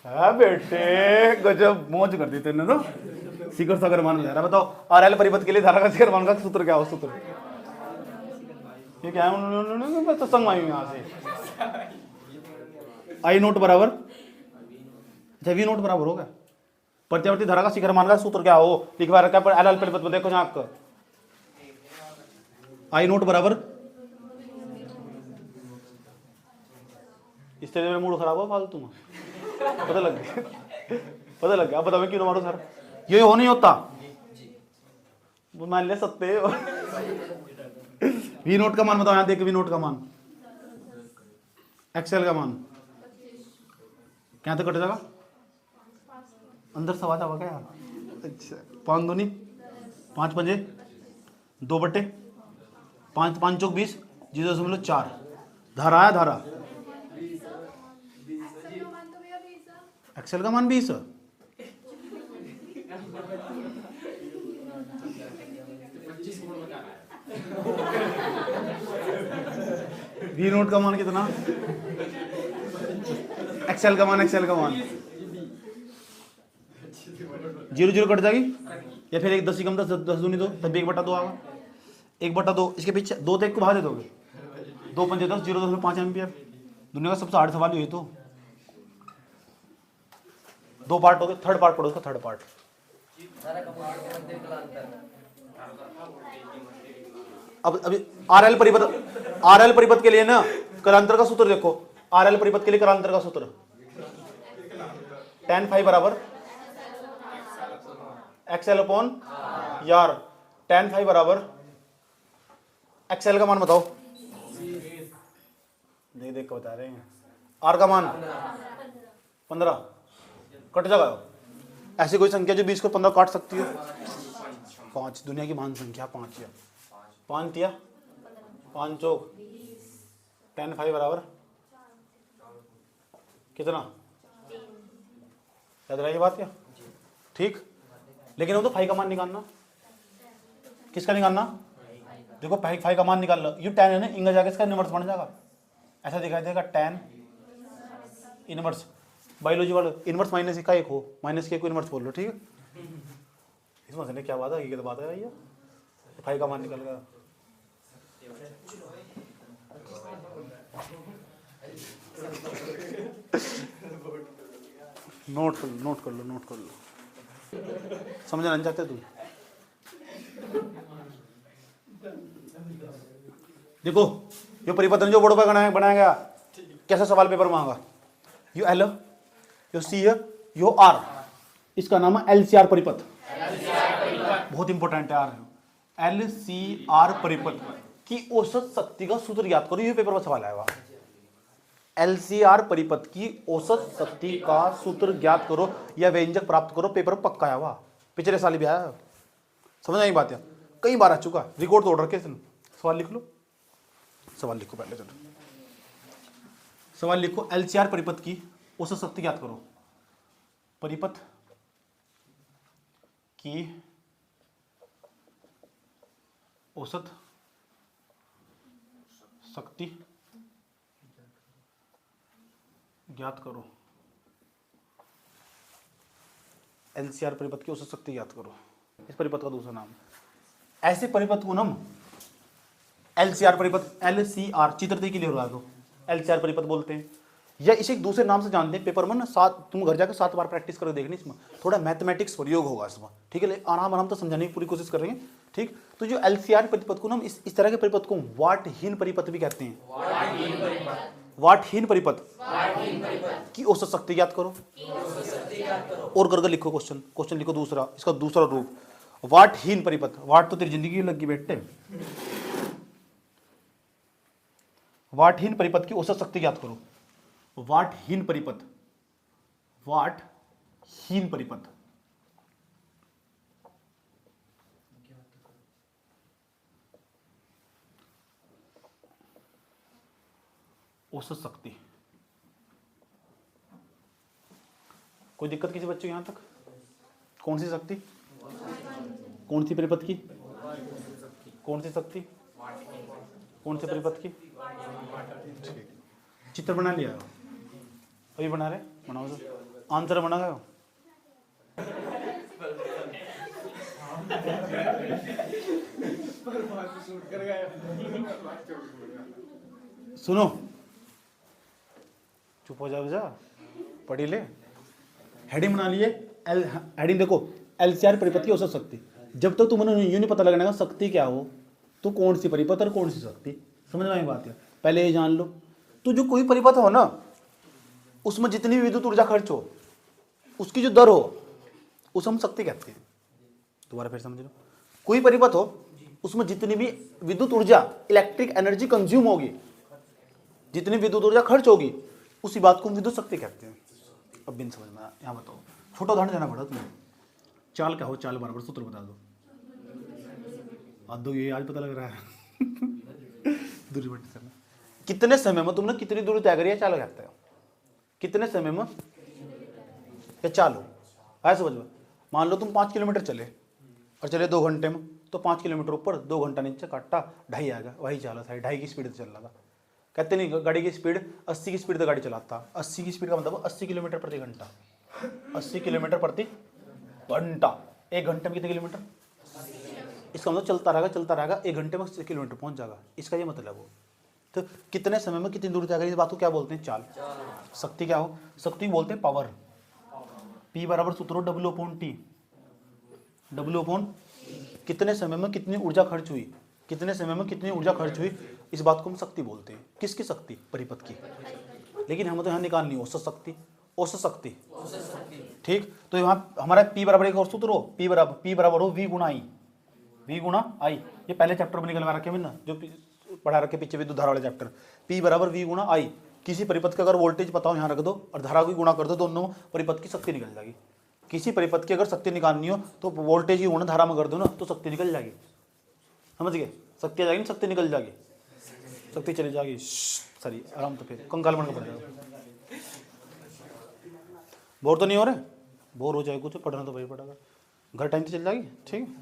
Speaker 1: है बेटे, गजब मौज कर दी तेने तो। शिखर सागर मान जा रहा, बताओ आरएल परिपथ के लिए धारा का शिखर मान का सूत्र क्या हो, सूत्र ये क्या है, मैं तो संग आई हूं यहां से। आई नोट बराबर, अच्छा वी नोट बराबर होगा प्रत्यावर्ती धारा का शिखर मान का सूत्र क्या हो, लिखवा रखा है एल परिपथ, देखो यहाँ आपका आई नोट बराबर, इससे मेरा मूड खराब हो फालतू में, पता लग गया। अब बताओ क्यों मारो सर, ये हो नहीं होता वो मान ले सकते हो। वी नोट का मान बताओ, यहाँ देख वी नोट का मान, एक्सएल का मान क्या तो कट जाएगा, अंदर सवाल आवा क्या। अच्छा 5 दूनी 5 पंजे 2 बट्टे 5 5 चौक 20 0.4 धारा है, धारा एक्सेल का मान 20, वी नोट का मान कितना, एक्सेल का मान 0 0 कट जाएगी, या फिर एक 10 ही कम 10 दूनी 2 तब 1/2 आगा। 1/2, इसके पीछे 2 तो 1 को भाग दे दोगे, 2 पंजे 10, 0 10 5 एम्पियर। दुनिया का सबसे हार्ड सवाल हुई तो 2 पार्ट हो गए, थर्ड पार्ट पढ़ो उसका, थर्ड पार्ट। अब अभी आरएल परिपथ के लिए ना कलांतर का सूत्र देखो, आरएल परिपथ के लिए कलांतर का सूत्र tan phi बराबर XL अपॉन यार, tan phi बराबर XL का मान बताओ, देख देख के बता रहे हैं। R का मान 15, कट जाएगा। ऐसी कोई संख्या जो 20 को 15 काट सकती है? 5, दुनिया की महान संख्या 5 है। 5 दिया, 5 चौक, tan phi बराबर कितना? याद रही बात क्या? ठीक, लेकिन वो तो फाई का मान निकालना। किसका निकालना? देखो फाई का मान निकाल लो, यू tan है ना, इंगा जाके इसका इनवर्स बन जाएगा, ऐसा दिखाई देगा tan इनवर्स। बायोलॉजी वाले इनवर्स माइनस का 1 हो, माइनस के को इनवर्स बोल लो, ठीक है। इसमें समझने क्या बात है, ये तो बात है भैया, फाई का मान निकल गया। नोट कर लो। समझना नहीं चाहते तुम? देखो ये परिवर्तन जो बोर्ड पर बनाया गया, कैसा सवाल पेपर मांगा, U L, U C, U R, इसका नाम है LCR परिपथ। बहुत इंपॉर्टेंट है यार, LCR परिपथ की औसत शक्ति का सूत्र याद करो, ये पेपर में सवाल आएगा। LCR परिपथ की औसत शक्ति का सूत्र ज्ञात करो या व्यंजक प्राप्त करो, पेपर पक्का आया हुआ, पिछले साल भी आया। समझ आई बात है, कई बार आ चुका, रिकॉर्ड तोड़ रखे। सवाल लिख लो, सवाल लिखो पहले, चलो सवाल लिखो। LCR परिपथ की औसत शक्ति ज्ञात करो, परिपथ की औसत शक्ति ज्ञात करो। LCR परिपथ की औसत शक्ति ज्ञात करो, इस परिपथ का दूसरा नाम। ऐसे परिपथ को हम LCR परिपथ, LCR चित्रता के लिए उड़ा दो, LCR परिपथ बोलते हैं, या इसे एक दूसरे नाम से जानते हैं। पेपर में ना 7, तुम घर जाकर 7 बार प्रैक्टिस करके देखनी, इसमें थोड़ा मैथमेटिक्स प्रयोग होगा इसमें, ठीक है। आराम तो समझाने की पूरी कोशिश कर रहे हैं, ठीक। तो जो LCR परिपथ को ना इस तरह के परिपथ को वाटहीन परिपथ भी कहते हैं। वाटहीन परिपथ की औसत शक्ति ज्ञात करो, और करके लिखो क्वेश्चन लिखो दूसरा, इसका दूसरा रूप वाटहीन परिपथ। वाट तो तेरी जिंदगी लगी बेटे। वाटहीन परिपथ की औसत शक्ति ज्ञात करो, वाटहीन परिपथ, वाटहीन परिपथ औसत शक्ति। कोई दिक्कत किसी बच्चे को यहां तक? कौन सी शक्ति, कौन सी परिपथ की, कौन सी शक्ति, कौन से परिपथ की? चित्र बना लिया, अभी बना रहे, बनाओ तो आंसर बना गया। सुनो, चुप हो जाओ, जा पढ़ी ले। हेडिंग बना लिए, हेडिंग देखो, LCR परिपथ की औसत शक्ति। जब तक तुम्हें यूं नहीं पता लगना शक्ति क्या हो, तो कौन सी परिपथ और कौन सी शक्ति, समझ में बात है। पहले ये जान लो, तो जो कोई परिपथ हो ना, उसमें जितनी भी विद्युत ऊर्जा खर्च हो, उसकी जो दर हो, उसे हम शक्ति कहते हैं। दोबारा फिर समझ लो, कोई परिपथ हो, उसमें जितनी भी विद्युत ऊर्जा, इलेक्ट्रिक एनर्जी कंज्यूम होगी, जितनी विद्युत ऊर्जा खर्च होगी, उसी बात को हम विद्युत शक्ति कहते हैं। अब बिन समझ में यहाँ बताओ, छोटा उदाहरण देना पड़ा तुम्हें। चाल क्या हो, चाल बराबर सूत्र बता दो। दो ये आज पता लग रहा है। दूरी बढ़ करना, कितने समय में तुमने कितनी दूरी तय करी है, चाल कहते हैं। कितने समय में या चालो, ऐसे समझ में। मान लो तुम 5 किलोमीटर चले और चले 2 घंटे में, तो 5 किलोमीटर ऊपर 2 घंटा नीचे काटा 2.5 आ गया, वही चाल है। 2.5 की स्पीड से चल रहा था। कहते नहीं गाड़ी की स्पीड 80 की स्पीड से गाड़ी चलाता। 80 की स्पीड का मतलब 80 किलोमीटर प्रति घंटा। 80 किलोमीटर प्रति घंटा। 1 घंटे में कितने किलोमीटर? इसका मतलब चलता रहेगा 1 घंटे में 1 किलोमीटर पहुंच जाएगा, इसका ये मतलब हो। तो कितने समय में कितनी दूर जाएगा, इस बात को क्या बोलते हैं, चाल। शक्ति क्या हो, शक्ति बोलते हैं पावर। P बराबर सूत्र W/T, W/ कितने समय में कितनी ऊर्जा खर्च हुई, कितने समय में कितनी ऊर्जा खर्च हुई, इस बात को हम शक्ति बोलते हैं। किसकी शक्ति, परिपथ की। लेकिन हमें तो यहाँ निकालनी औसत शक्ति, औसत शक्ति, ठीक। तो यहाँ हमारा P बराबर एक और सूत्र हो, P बराबर हो V गुणा I। ये पहले चैप्टर में निकलवा रखे ना, जो पढ़ा रखे पीछे विद्युत धारा वाले चैप्टर। P बराबर V गुणा I। किसी परिपथ का अगर वोल्टेज पता हो यहाँ रख दो और धारा को गुणा कर दो, दोनों परिपथ की शक्ति निकल जाएगी। किसी परिपथ की अगर शक्ति निकालनी हो तो वोल्टेज की गुणा धारा में कर दो ना, तो शक्ति निकल जाएगी। समझ गए, शक्ति आ जाएगी ना, शक्ति निकल जाएगी, शक्ति चली जाएगी। सॉरी, आराम, तो फिर कंकाल बन कर पड़ेगा। बोर तो नहीं हो रहे, बोर हो जाए कुछ, पढ़ना तो भाई पड़ेगा, घर टाइम से चल जाएगी, ठीक।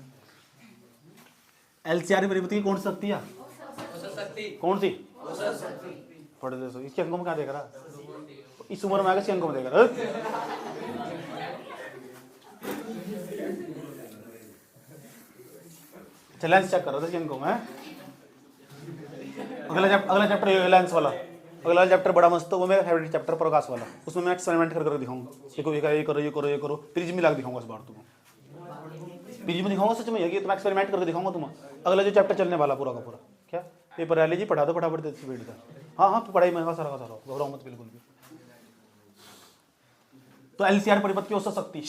Speaker 1: LCR परिपथ की कौन सी शक्ति है, कौन सी, पढ़ दे। इसके अंकों में क्या देख रहा, इस उम्र में आगे इसके अंकों में देख रहा। लेंस चेक कर रहा था इसके अंकों में। अगला चैप्टर लेंस वाला, अगला चैप्टर बड़ा मस्त, तो वो मेरा फेवरेट चैप्टर प्रकाश वाला। उसमें मैं एक्सपेरिमेंट कर दिखाऊंगा, ये करो प्रिज्म मिला के दिखाऊंगा इस बार तुम्हें, प्रिज्म दिखाऊंगा सच में, ये तो मैं एक्सपेरिमेंट करके दिखाऊंगा तुम्हें। अगला जो चैप्टर चलने वाला पूरा का पूरा, क्या पेपर है लीजिए, पढ़ा दो फटाफट स्पीड का। हाँ, पढ़ाई में सारा घबराओ मत बिल्कुल भी। तो LCR परिपथ की औसत शक्ति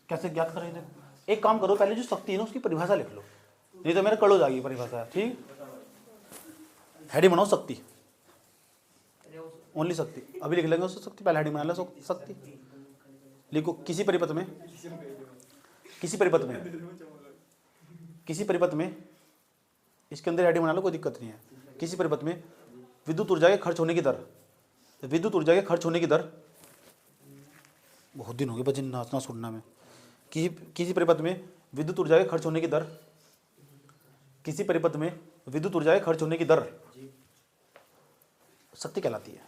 Speaker 1: कैसे ज्ञात करें, एक काम करो, पहले जो शक्ति है ना उसकी परिभाषा लिख लो, नहीं तो मेरे कड़ो जाएगी परिभाषा, ठीक। हेडिंग बनाओ शक्ति, ओनली शक्ति, अभी लिख लेंगे उससे शक्ति, पहले हेडिंग बना लो शक्ति। लिखो किसी परिपथ में इसके अंदर हेडिंग बना लो, कोई दिक्कत नहीं है। किसी परिपथ में विद्युत ऊर्जा के खर्च होने की दर, बहुत दिन हो गए भजन नाचना सुनना में। किसी परिपथ में विद्युत ऊर्जा के खर्च होने की दर, शक्ति कहलाती है,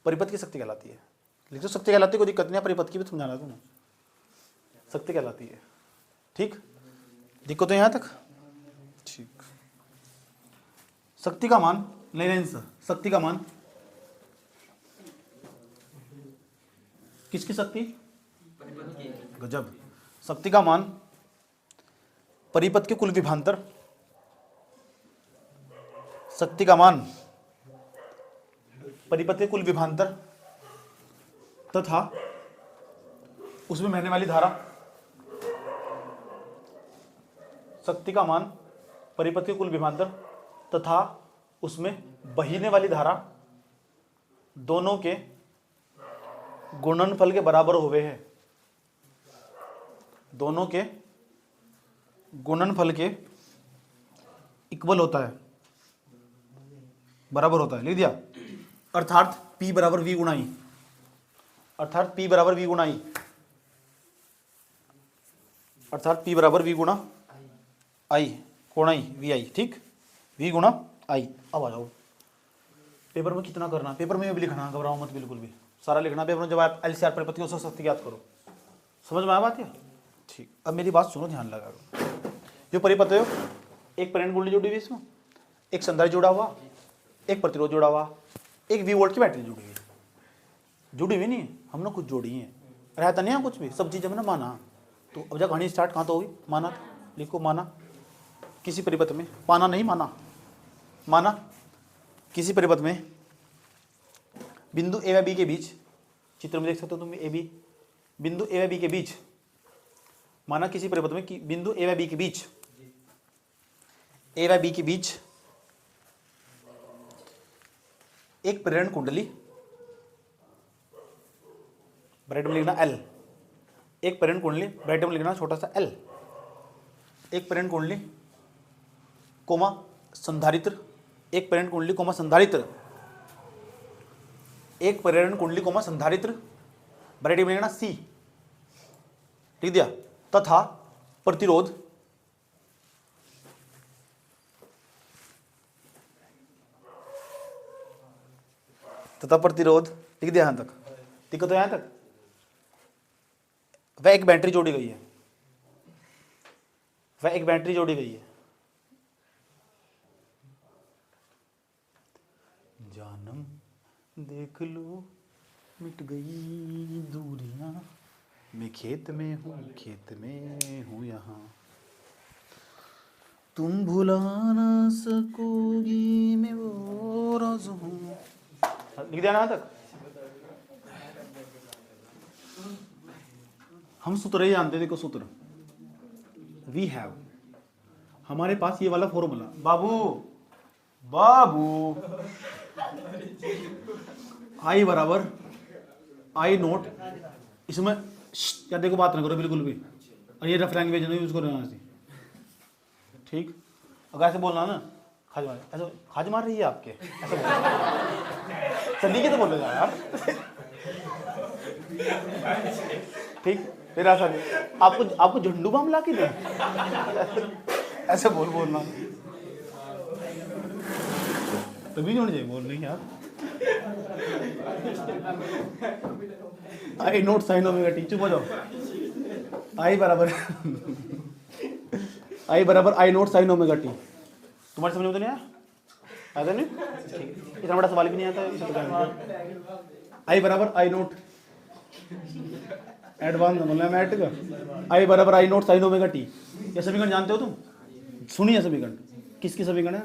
Speaker 1: परिपथ की शक्ति कहलाती है। लिखो शक्ति कहलाती है, कोई दिक्कत नहीं है, परिपथ की भी समझाना है तुम्हें, शक्ति कहलाती है, ठीक। दिक्कत है यहाँ तक, ठीक। शक्ति का मान शक्ति का मान, किसकी शक्ति, गजब। शक्ति का मान परिपथ के कुल विभवांतर, शक्ति का मान परिपथ के कुल विभवांतर तथा उसमें बहने वाली धारा, शक्ति का मान परिपथ के कुल विभवांतर तथा उसमें बहने वाली धारा दोनों के गुणनफल के बराबर हुए हैं, दोनों के गुणनफल के इक्वल होता है, बराबर होता है, लिख दिया। अर्थात P बराबर V गुणा I, अर्थात P बराबर V गुणा V गुणा I कोण I VI, ठीक, V गुणा I। अब आ जाओ पेपर में कितना करना, पेपर में भी लिखना, घबराओ मत बिल्कुल भी, सारा लिखना पेपर में। जब आप LCR परिपथ की औसत शक्ति ज्ञात करो, समझ में आया बात है, ठीक। अब मेरी बात सुनो, ध्यान लगा। जो परिपथ है, एक प्रेरण कुंडली जुड़ी हुई, इसमें एक संधारित्र जुड़ा हुआ, एक प्रतिरोध जुड़ा हुआ, एक V वोल्ट की बैटरी जुड़ी हुई, नहीं है, हमने कुछ जोड़ी है, रहता नहीं है कुछ भी, सब चीज़ हमने माना। तो अब जब कहानी स्टार्ट कहाँ तो होगी, माना, लिखो माना। किसी परिपथ में, पाना नहीं, माना किसी परिपथ में बिंदु A व B के बीच, चित्र में देख सकते हो तुम AB, बिंदु A व B के बीच, माना किसी परिपथ में कि बिंदु A व B के बीच एक प्रेरण कुंडली, ब्रैकेट में लिखना L, एक प्रेरण कुंडली, ब्रैकेट में लिखना छोटा सा L, एक प्रेरण कुंडली कोमा संधारित्र, एक प्रेरण कुंडली कोमा संधारित्र, एक प्रेरण कुंडली कोमा संधारित्र, ब्रैकेट में लिखना C, लिख दिया, तथा प्रतिरोध लिख दिया। यहां तक दिक्कत है, यहां तक वह एक बैटरी जोड़ी गई है, वह एक बैटरी जोड़ी गई है। जानम देख लो मिट गई दूरियां, मैं खेत में हूँ यहाँ, तुम भुला ना सकोगी मैं वो राज हूँ। लिख दिया ना यहाँ तक। हम सूत्र ही जानते, देखो सूत्र वी हैव, हमारे पास ये वाला फॉर्मूला। बाबू आई बराबर आई नोट, इसमें क्या देखो बात ना करो बिल्कुल भी, और ये रफ लैंग्वेज यूज करो यहाँ से, ठीक। अगर ऐसे बोलना ना खाज मार, ऐसे खाज मार रही है आपके, ऐसे सनी के तो बोल रहे यार, ठीक। फिर ऐसा नहीं, आपको झंडू बम ला के दे, ऐसे बोलना तभी नहीं होनी चाहिए बोल रही यार। आई नोट साइन ओमेगा टी, चुप हो जाओ। आई बराबर I naught sine omega T, तुम्हारे समझ में तो नहीं आया? आता नहीं, ठीक, इतना बड़ा सवाल भी नहीं आता है। आई बराबर आई नोट एडवांस मैथमेटिक्स, आई बराबर I naught sine omega T. ये समीकरण जानते हो तुम? सुनिए समीकरण, किसकी समीकरण है?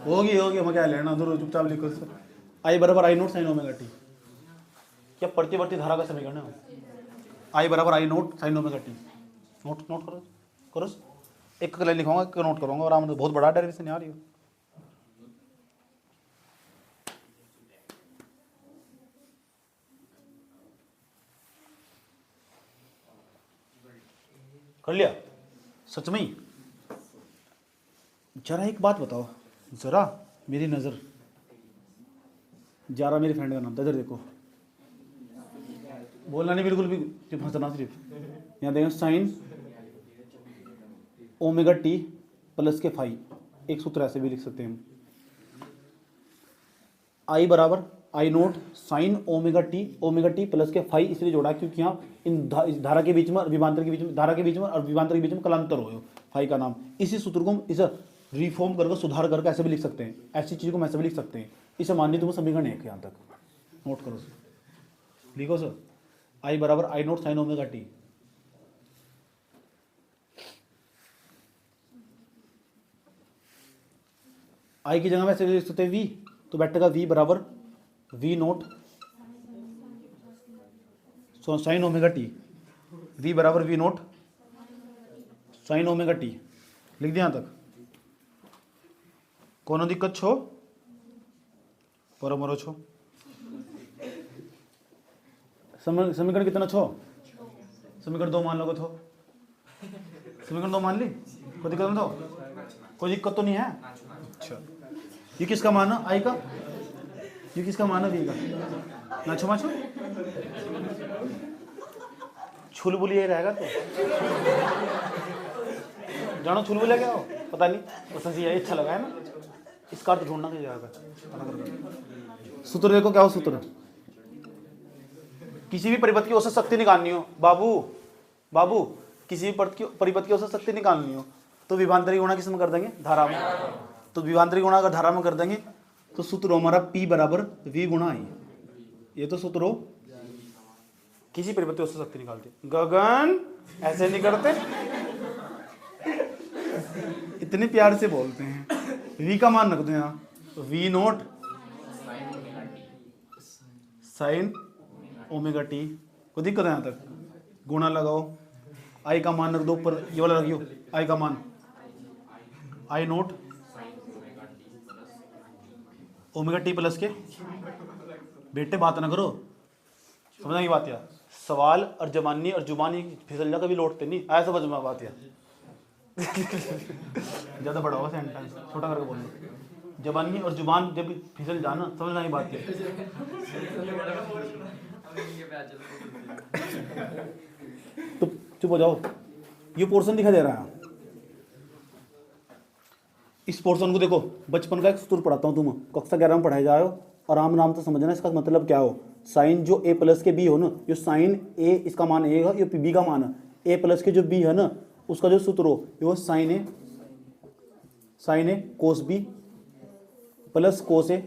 Speaker 1: होगी हमें क्या लेना, उधर चुपचाप लिखो। आई बराबर I naught sine omega t, क्या प्रतिवर्ती धारा का समीकरण है? आई बराबर I naught sine omega t. Note करो, एक लाइन लिखूंगा, नोट करूंगा, और बहुत बड़ा डेरिवेशन यार ये। कर लिया? सच में ही? जरा एक बात बताओ, जरा मेरी नजर, जारा मेरी फ्रेंड का नाम था, इधर देखो, बोलना नहीं बिल्कुल भी, सिर्फ हंसना। सिर्फ यहाँ देखो, साइन ओमेगा टी प्लस के फाई, एक सूत्र ऐसे भी लिख सकते हैं हम। आई बराबर I naught sine omega t plus के फाई इसलिए जोड़ा क्योंकि यहाँ इन धारा के बीच में, विभवांतर के बीच में, धारा के बीच में और विभवांतर के बीच में कलांतर हो, फाई का नाम। इसी सूत्र को हम इसे रिफॉर्म करके, सुधार करके ऐसे भी लिख सकते हैं, ऐसी चीज़ को हम ऐसे भी लिख सकते हैं। इसे मानिए तुम्हें समीकरण एक यहाँ तक नोट करो सर, लिखो सर, आई बराबर I naught sine omega T. आई की जगह वैसे लिख सकते हैं वी, तो बैठेगा वी बराबर V naught sine omega t, V बराबर V naught sine omega t. लिख दिया यहाँ तक? कोनो दिक्कत छो? परमरो छो? समीकरण कितना छो? समीकरण 2 मान लोगे तो? समीकरण 2 मान ली? कोई दिक्कत नहीं तो? कोई दिक्कत तो नहीं है? अच्छा, ये किसका माना? आई का? ये किसका माना? वी का? नाचो माचो छुलबुली ये रहेगा तो जानो छुलबुलिया क्या हो पता नहीं, बस यही अच्छा लगा है ना, इसका अर्थ ढूंढना चाहिए जाकर। सूत्र देखो क्या हो सूत्र, किसी भी परिपथ की औसत शक्ति निकालनी हो, बाबू किसी भी परिपथ की औसत शक्ति निकालनी हो तो विभवांतरी गुणा किसमें कर देंगे? धारा में। तो विभवांतरी गुणा अगर धारा में कर देंगे तो सूत्र हमारा P बराबर V गुणा I। ये तो सूत्र हो, किसी परिपथ की औसत शक्ति निकालते। गगन ऐसे नहीं करते, इतने प्यार से बोलते हैं। V का मान रख दो यहाँ, V note sine omega T, कोई दिक्कत है यहाँ तक? गुणा लगाओ, आई का मान रख दो ऊपर, ये वाला रखियो, आई का मान आई नोट ओमेगा टी प्लस के। बेटे बात ना करो, समझना की बात यार, सवाल और जमानी और जुबानी फिसल जा कभी लौटते नहीं, ऐसा समझ में बात यार। ज़्यादा बड़ा होगा सेंटेंस, छोटा करके बोलो। जबानी और जुबान जब फिसल जाना समझना ही बात है। तो चुप हो जाओ, ये पोर्शन दिखाई दे रहा है, इस पोर्शन को देखो। बचपन का एक सूत्र पढ़ाता हूँ, तुम कक्षा 11 में पढ़ाए जा रहे हो, आराम नाम से समझना इसका मतलब क्या हो। साइन जो a प्लस के b हो ना, जो साइन a इसका मान a है, ये b का मान है, a प्लस के जो b है ना उसका जो सूत्र हो वो साइन ए कोस बी प्लस कोस ए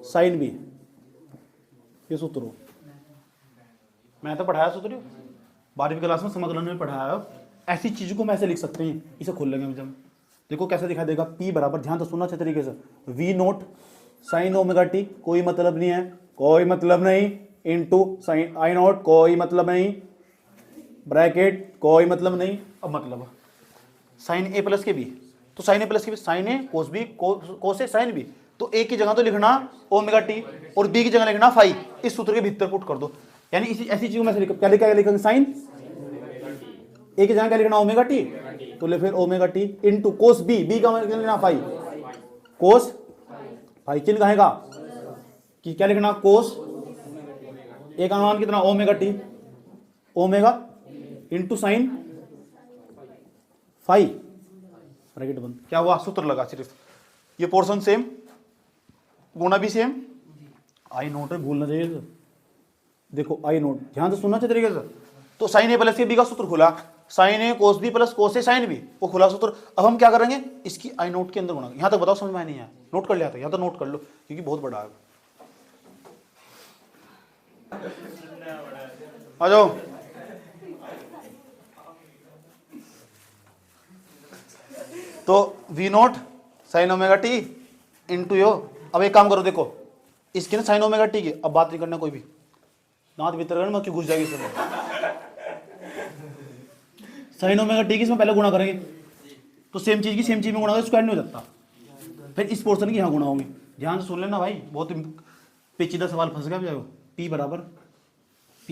Speaker 1: साइन बी, ये सूत्र हो। मैं तो पढ़ाया सूत्र 12वीं क्लास में समाकलन में पढ़ाया। ऐसी चीज को मैं ऐसे लिख सकते हैं, इसे खोल लेंगे जब। देखो कैसे दिखाई देगा, P बराबर, ध्यान तो सुनना अच्छे तरीके से, V note sine omega T, कोई मतलब नहीं है, कोई मतलब नहीं, इनटू साइन आई नोट, कोई मतलब नहीं, ब्रैकेट कोई मतलब नहीं। अब मतलब साइन ए प्लस के बी, तो साइन ए प्लस के बी साइन ए कोस बी कोस ए साइन बी, तो ए की जगह तो लिखना ओमेगा टी और बी की जगह लिखना फाई, इस सूत्र के भीतर पुट कर दो। यानी इसी ऐसी चीज में क्या लिखेंगे, साइन ए की जगह क्या लिखना ओमेगा टी, तो ले फिर omega T into cos B, B का लिखना फाई, कोस फाई चिन्ह कहेगा कि क्या लिखना कोस ए का मान कितना omega T, omega into sine phi, bracket बंद। क्या हुआ, सूत्र लगा सिर्फ, ये पोर्शन सेम, गुणा भी सेम, आई नोट है, भूलना चाहिए। देखो आई नोट ध्यान से सुनना चाहिए तरीके से, तो साइन ए प्लस के बी का सूत्र खुला, साइन ए कोस बी प्लस कोस ए साइन बी, वो खुला सूत्र। अब हम क्या करेंगे, इसकी आई नोट के अंदर गुणा। यहां तक बताओ समझ में नहीं आया, नोट कर लिया था, यहां तो नोट कर लो क्योंकि बहुत बड़ा है। आ जाओ, तो V naught sine omega t into यो। अब एक काम करो, देखो इसकी ना साइन ओमेगा टी की, अब बात नहीं करना कोई भी, दांत भीतर करना क्यों घुस जाएगी इसमें। साइन ओमेगा टी की इसमें पहले गुणा करेंगे, तो सेम चीज की सेम चीज में गुणा करेंगे, स्क्वायर नहीं हो जाता, फिर इस पोर्शन की यहाँ गुणा होंगे। ध्यान से सुन लेना भाई, बहुत पेचीदा सवाल फंस गया जाओ। P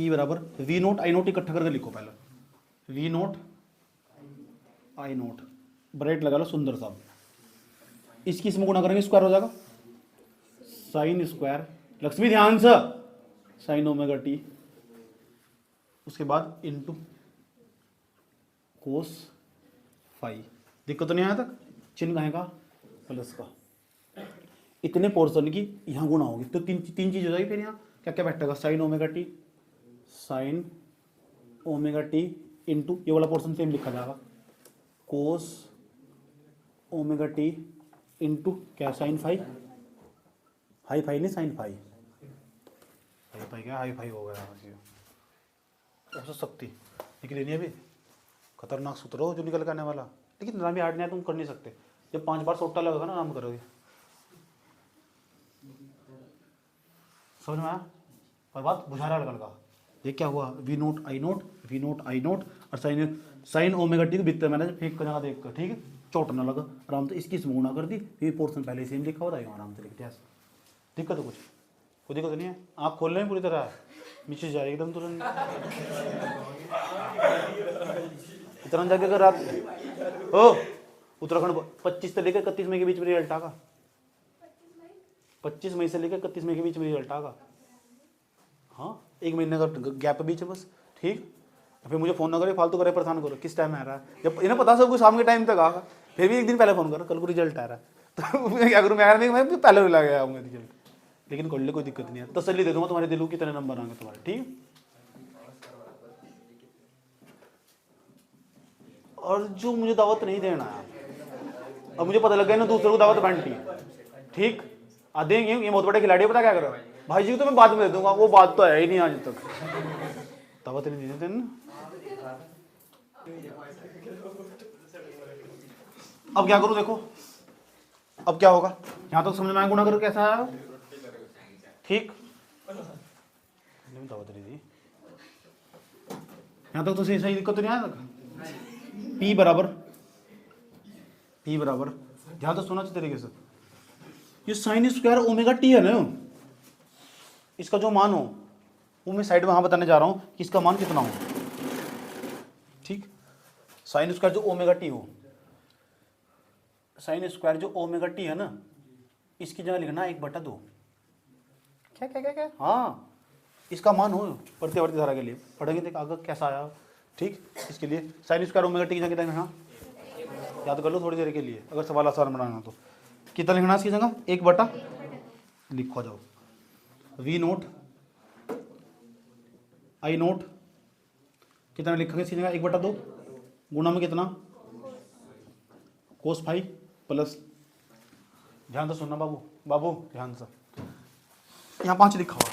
Speaker 1: बराबर वी नोट आई नोट इकट्ठा करके लिखो पहले, V nought I nought, bracket लगा लो सुंदर सा, इसकी इसमें गुणा करेंगे स्क्वायर हो जाएगा, साइन स्क्वायर लक्ष्मी ध्यान से साइन ओमेगा टी, उसके बाद इनटू कोस फाई। दिक्कत तो नहीं आया तक, चिन्ह कहें का प्लस का, इतने पोर्शन की यहाँ गुणा होगी, तो तीन चीज हो जाएगी। फिर यहाँ क्या क्या बैठेगा, साइन ओमेगा टी इंटू ये वाला पोर्शन सेम लिखा जाएगा, कोस ओमेगा टी इंटू क्या साइन फाई, हाई फाई नहीं साइन फाई, हाई फाई क्या हाई फाई हो गया हो सकती निकली नहीं अभी, खतरनाक सूत्र हो जो निकल के आने वाला, लेकिन इतना भी हार्ड नहीं है, तुम कर नहीं सकते। जब 5 बार सोटा लगेगा ना आराम करोगे, समझ में आया। और बात बुझा रहा लड़का, ये क्या हुआ, वी नोट आई नोट और साइन ओमेगा टी को भीतर मैंने फेंक कर जगह देख कर, ठीक है, चोट ना लगा, आराम से इसकी इसमें गुणा कर दी, ये पोर्शन पहले सेम लिखा होता है, आराम से लिख दिया। दिक्कत है कुछ, कोई दिक्कत नहीं है, आप खोल रहे हैं पूरी तरह, नीचे जाए एकदम तुरंत इतना जाके अगर रात हो उत्तराखंड 25 से लेकर 31 मई के बीच में रिजल्ट आगा, 25 मई से लेकर 31 मई के बीच में रिजल्ट आगा। हाँ 1 महीने का गैप बीच है बस, ठीक। फिर मुझे फोन ना करे, फालतू करे, परेशान करो, किस टाइम आ रहा है, जब इन्हें पता सब कुछ शाम के टाइम तक आगा, फिर भी एक दिन पहले फोन करो, कल को रिजल्ट आ रहा है, तो मैं क्या करूँ, मैं पहले ला गया आऊँगा रिजल्ट, लेकिन कर ले कोई दिक्कत नहीं है, तसल्ली दे दूंगा तुम्हारे दिलों कितने नंबर आएंगे तुम्हारे, ठीक। और जो मुझे दावत नहीं देना है, अब मुझे पता लग गया ना दूसरों को दावत बांटती है, ठीक, आ देंगे, ये बहुत बड़े खिलाड़ी, पता क्या करो भाई जी को तो मैं बाद में दे दूंगा, वो बात तो है ही नहीं आज तक, दावत नहीं देते ना। अब क्या करूं, देखो अब क्या होगा, यहां तक समझ में आया गुणा करो कैसा आया, ठीक, दावत नहीं दी, यहां तक तो सही दिक्कत तो नहीं आया तक। P बराबर ध्यान तो सुना अच्छे तरीके से, ये साइन स्क्वायर ओमेगा टी है ना, इसका जो मान हो वो मैं साइड में वहां बताने जा रहा हूं कि इसका मान कितना हो, ठीक। साइन स्क्वायर जो ओमेगा टी हो, साइन स्क्वायर जो ओमेगा टी है ना, इसकी जगह लिखना 1/2, क्या क्या क्या क्या, हाँ इसका मान हो प्रतिवर्ती धारा के लिए पढ़ेंगे, देख आगे कैसा आया, ठीक। इसके लिए साइन स्क्वायर ओमेगा टी की जगह कितना लिखना, याद कर लो थोड़ी देर के लिए, अगर सवाल आसान बनाना तो कितना लिखना इसकी जगह 1/, लिखो जाओ, वी नोट आई नोट कितना लिखेंगे इसकी जगह 1/2, गुणा में कितना कोस फाई प्लस, ध्यान से सुनना बाबू, बाबू ध्यान से, यहाँ 5 लिखा हुआ,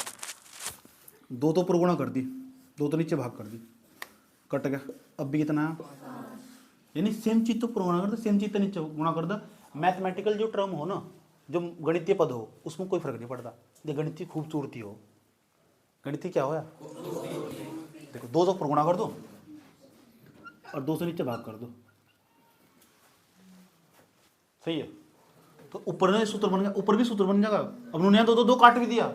Speaker 1: 2 तो ऊपर गुणा कर दी, 2 तो नीचे भाग कर दी, कट गया। अब भी कितना है, यानी सेम चीज तो ऊपर गुणा कर दो, सेम चीज तो नीचे गुणा कर दो। मैथमेटिकल जो टर्म हो ना, जो गणितीय पद हो, उसमें कोई फर्क नहीं पड़ता। ये गणितीय खूबसूरती हो, गणितीय क्या हो यार, देखो 2 तो ऊपर गुणा कर दो और 2 से नीचे भाग कर दो, सही है। तो ऊपर ने सूत्र बन गया, ऊपर भी सूत्र बन जाएगा। अब उन्होंने 2 काट भी दिया,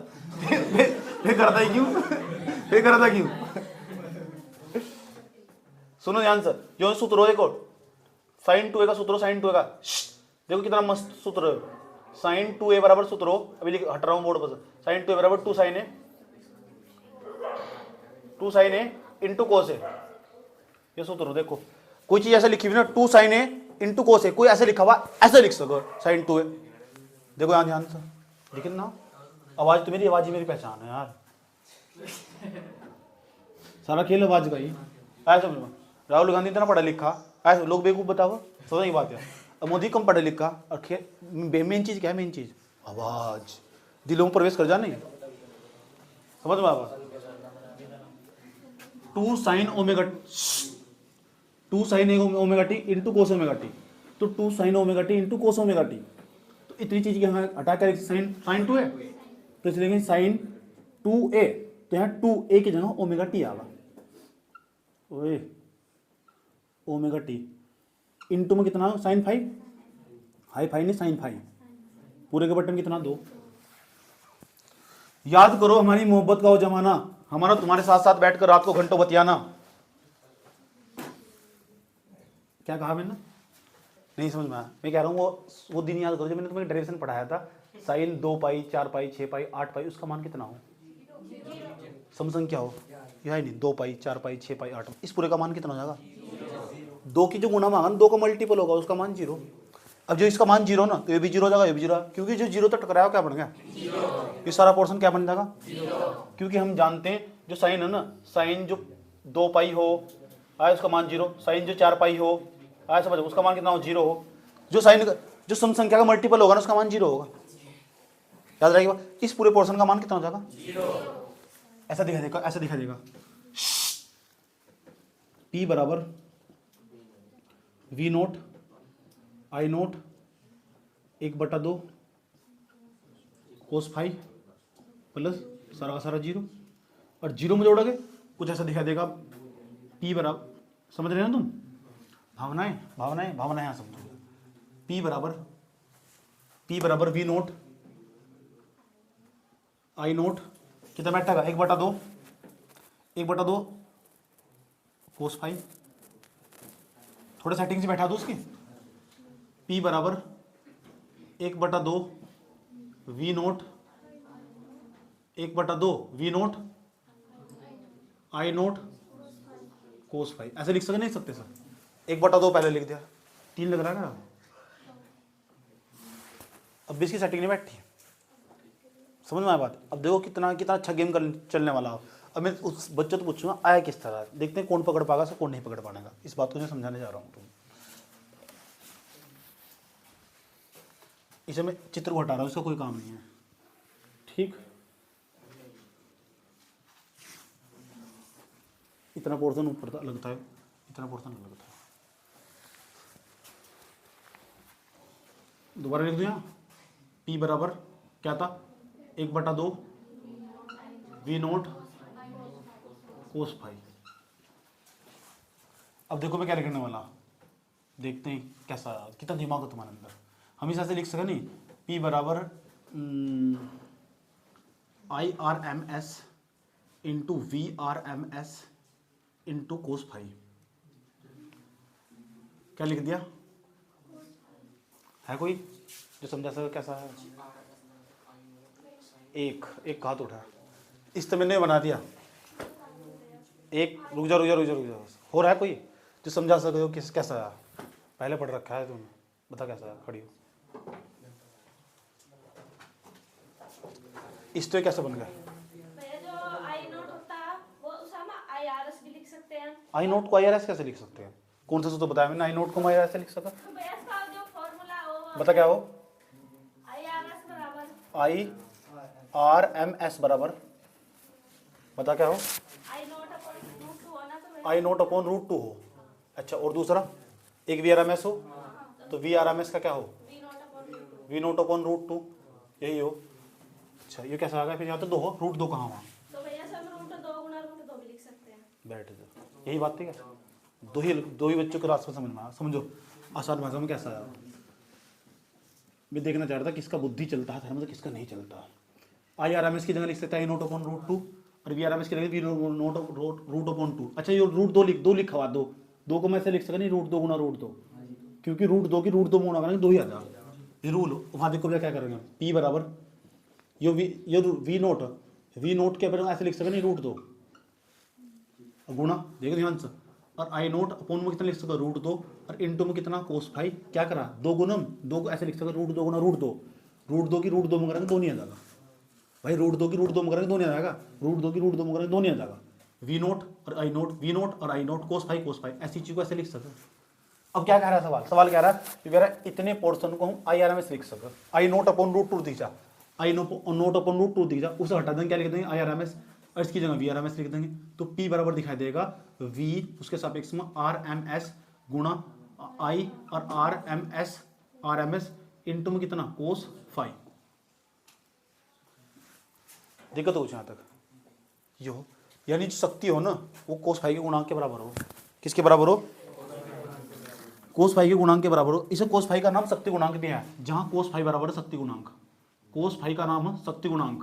Speaker 1: ये करता है क्यों, ये करता क्यों? सुनो ध्यान से, जो सूत्र हो एक और sin 2a का सूत्र हो, sin 2a का, देखो कितना मस्त सूत्र है। sin 2a बराबर सूत्र हो, अभी हट रहा हूँ बोर्ड पर, sin 2a बराबर 2 sin a into cos a, ये सूत्र हो। देखो कोई चीज ऐसे लिखी हुई ना, 2 sin a into cos a, कोई ऐसे लिखा हुआ, ऐसे लिख सको sin 2a। देखो यहाँ ध्यान से, लेकिन ना आवाज तो मेरी, आवाज ही मेरी पहचान है यार, सारा खेल आवाज का ही। ऐसे राहुल गांधी इतना पढ़ा लिखा, ऐसे लोग बेवकूफ बताओ, समझ की बात है। अब मोदी कम पढ़ा लिखा, और मेन चीज क्या है, मेन चीज आवाज, दिलों में प्रवेश कर जाने, समझ में आवाज। 2 sin omega, 2 sin omega t into cos omega T, तो 2 sin omega t into cos omega T, तो इतनी चीज की हमें हटा कर sin 2a, तो इसलिए sin 2a, तो यहाँ 2a की जगह ओमेगा टी आगा, ओए ओमेगा टी इंटू में कितना sin 5, हाई 5 नहीं sin 5, पूरे के बटन कितना 2। याद करो हमारी मोहब्बत का वो जमाना, हमारा तुम्हारे साथ साथ बैठकर रात को घंटों बतियाना। क्या कहा मैंने, नहीं समझ में आया। मैं कह रहा हूँ वो दिन याद करो जब मैंने तुम्हें डेरिवेशन पढ़ाया था, साइन 2 पाई 4 पाई 6 पाई 8 पाई, उसका मान कितना हो, सम संख्या हो, यह नहीं 2 पाई 4 पाई 6 पाई 8, इस पूरे का मान कितना हो जाएगा, 2 की जो गुणा मान 2 का मल्टीपल होगा, उसका मान 0। अब जो इसका मान 0 ना, तो ये भी 0 हो जाएगा, ये भी 0, क्योंकि जो 0 तो टकराया क्या बन गया, ये सारा पोर्शन क्या बन जाएगा, क्योंकि हम जानते हैं जो साइन है ना, साइन जो 2 पाई हो आया उसका मान 0, साइन जो 4 पाई हो आया समझ उसका मान कितना हो 0 हो, जो साइन जो सम संख्या का मल्टीपल होगा ना उसका मान 0 होगा, याद रखिएगा। इस पूरे पोर्शन का मान कितना हो जाएगा 0, ऐसा दिखा देगा, ऐसा दिखा देगा, P बराबर V0 I0 1/2 cos phi plus सारा का सारा 0, और 0 में जोड़ोगे कुछ ऐसा दिखा देगा, P बराबर, समझ रहे हो तुम, भावनाएं भावनाएं भावनाएं यहाँ समझो। P बराबर V0 I0 कितना बैठेगा 1/2 कोस फाई, थोड़े सेटिंग से बैठा दो उसकी। P बराबर 1/2 V0 V0 I0 cos phi, ऐसे लिख सकते नहीं सकते सर, 1/2 पहले लिख दिया, 3 लग रहा है ना। अब भी इसकी सेटिंग नहीं बैठी, समझ में आया बात। अब देखो कितना कितना अच्छा गेम चलने वाला हो। अब मैं उस बच्चे तो पूछूंगा आया किस तरह, देखते हैं कौन पकड़ पाएगा, कौन नहीं पकड़ पाएगा, इस बात को मैं समझाने जा रहा हूँ। तुम इसे मैं चित्र को हटा रहा हूँ, इसका कोई काम नहीं है, ठीक। इतना पोर्शन ऊपर लगता है, इतना पोर्शन लगता है, दोबारा लिख दिया। P बराबर क्या था 1/2 V0 कोस फाई। अब देखो मैं क्या लिखने वाला, देखते हैं कैसा कितना दिमाग है तुम्हारे अंदर। हमेशा से लिख सके नहीं, P बराबर IRMS into VRMS into cos phi, क्या लिख दिया, है कोई जो समझा सके कैसा है। एक हाथ उठा, इस तरह मैंने बना दिया, एक रुक जा, हो रहा है कोई जो समझा सके हो किस कैसा है, पहले पढ़ रखा है तुमने, बता कैसा है, खड़ी हो। इस तो कैसे बन गया, I नोट को IRS कैसे लिख सकते हैं, कौन सा सूत्र बताया मैंने, आई नोट को मैं ऐसे लिख सका,
Speaker 2: तो भैया इसका जो फॉर्मूला हो
Speaker 1: बता क्या हो,
Speaker 2: IRS बराबर
Speaker 1: IRMS बराबर, बता क्या हो,
Speaker 2: I नोट अपॉन रूट 2 होना, तो
Speaker 1: आई नोट अपॉन रूट 2 हो। अच्छा, और दूसरा एक VRMS हो, तो VRMS का क्या हो,
Speaker 2: V nought upon root 2।
Speaker 1: V nought upon root 2, यही हो। अच्छा, ये कैसा आ गया, फिर यहाँ तो 2 हो, रूट 2 कहाँ हुआ,
Speaker 2: तो भैया से हम रूट 2 गुना रूट 2 भी लिख सकते हैं।
Speaker 1: बैठ जाओ, यही बात थी क्या, दो ही बच्चों को रास्ता समझ में आया, समझो आसान भाषा में कैसा आया। मैं देखना चाह रहा था किसका बुद्धि चलता है धर्म से, किसका नहीं चलता। IRMS की जगह लिख सकते हैं आई नोट अपॉन रूट 2, और VRMS की जगह वी नोट रूट अपॉन 2। अच्छा, ये रूट 2 लिखवा दो को मैं ऐसे लिख सकता नहीं, रूट 2 गुना रूट 2, क्योंकि रूट 2 की रूट 2 गुना करेंगे 2 ही आ जाएगा, ये रूल। वहाँ देखो भैया क्या करेंगे, P बराबर ये वी नोट के बराबर ऐसे लिख सकते नहीं, रूट 2 गुणा, देखो ध्यान से, और आई नोट अपॉन में कितना लिख सकते रूट 2, और इनटू में कितना कोस फाई, क्या करा 2 गुणम 2 को ऐसे लिख सकते रूट 2 गुना रूट 2 की रूट 2 में करेंगे 2 नहीं आ जाएगा भाई, रूट 2 की रूट 2 में करेंगे 2 नहीं आ जाएगा, रूट 2 की रूट 2 में करेंगे 2 नहीं आ जाएगा। वी नोट और आई नोट कोस फाई ऐसी चीज को ऐसे लिख सकते। अब क्या कह रहा है सवाल कह रहा है कि मेरा इतने पोर्शन को हम IRMS लिख सकते, आई नोट अपॉन रूट 2 दिखा, आई नोट अपॉन रूट 2 दिखा, उसे हटा देंगे, क्या लिख देंगे IRMS, और इसकी जगह VRMS लिख देंगे, तो P बराबर दिखाई देगा V उसके सापेक्ष में RMS गुणा I और RMS इंटू में कितना कोस फाई। दिक्कत हो यहाँ तक यो, यानी जो शक्ति हो ना वो कोस फाई के गुणांक के बराबर हो, किसके बराबर हो, कोस फाई के गुणांक के बराबर हो। इसे कोस फाई का नाम शक्ति गुणांक भी है, जहां कोस फाई बराबर है शक्ति गुणांक, कोस फाई का नाम है शक्ति गुणांक,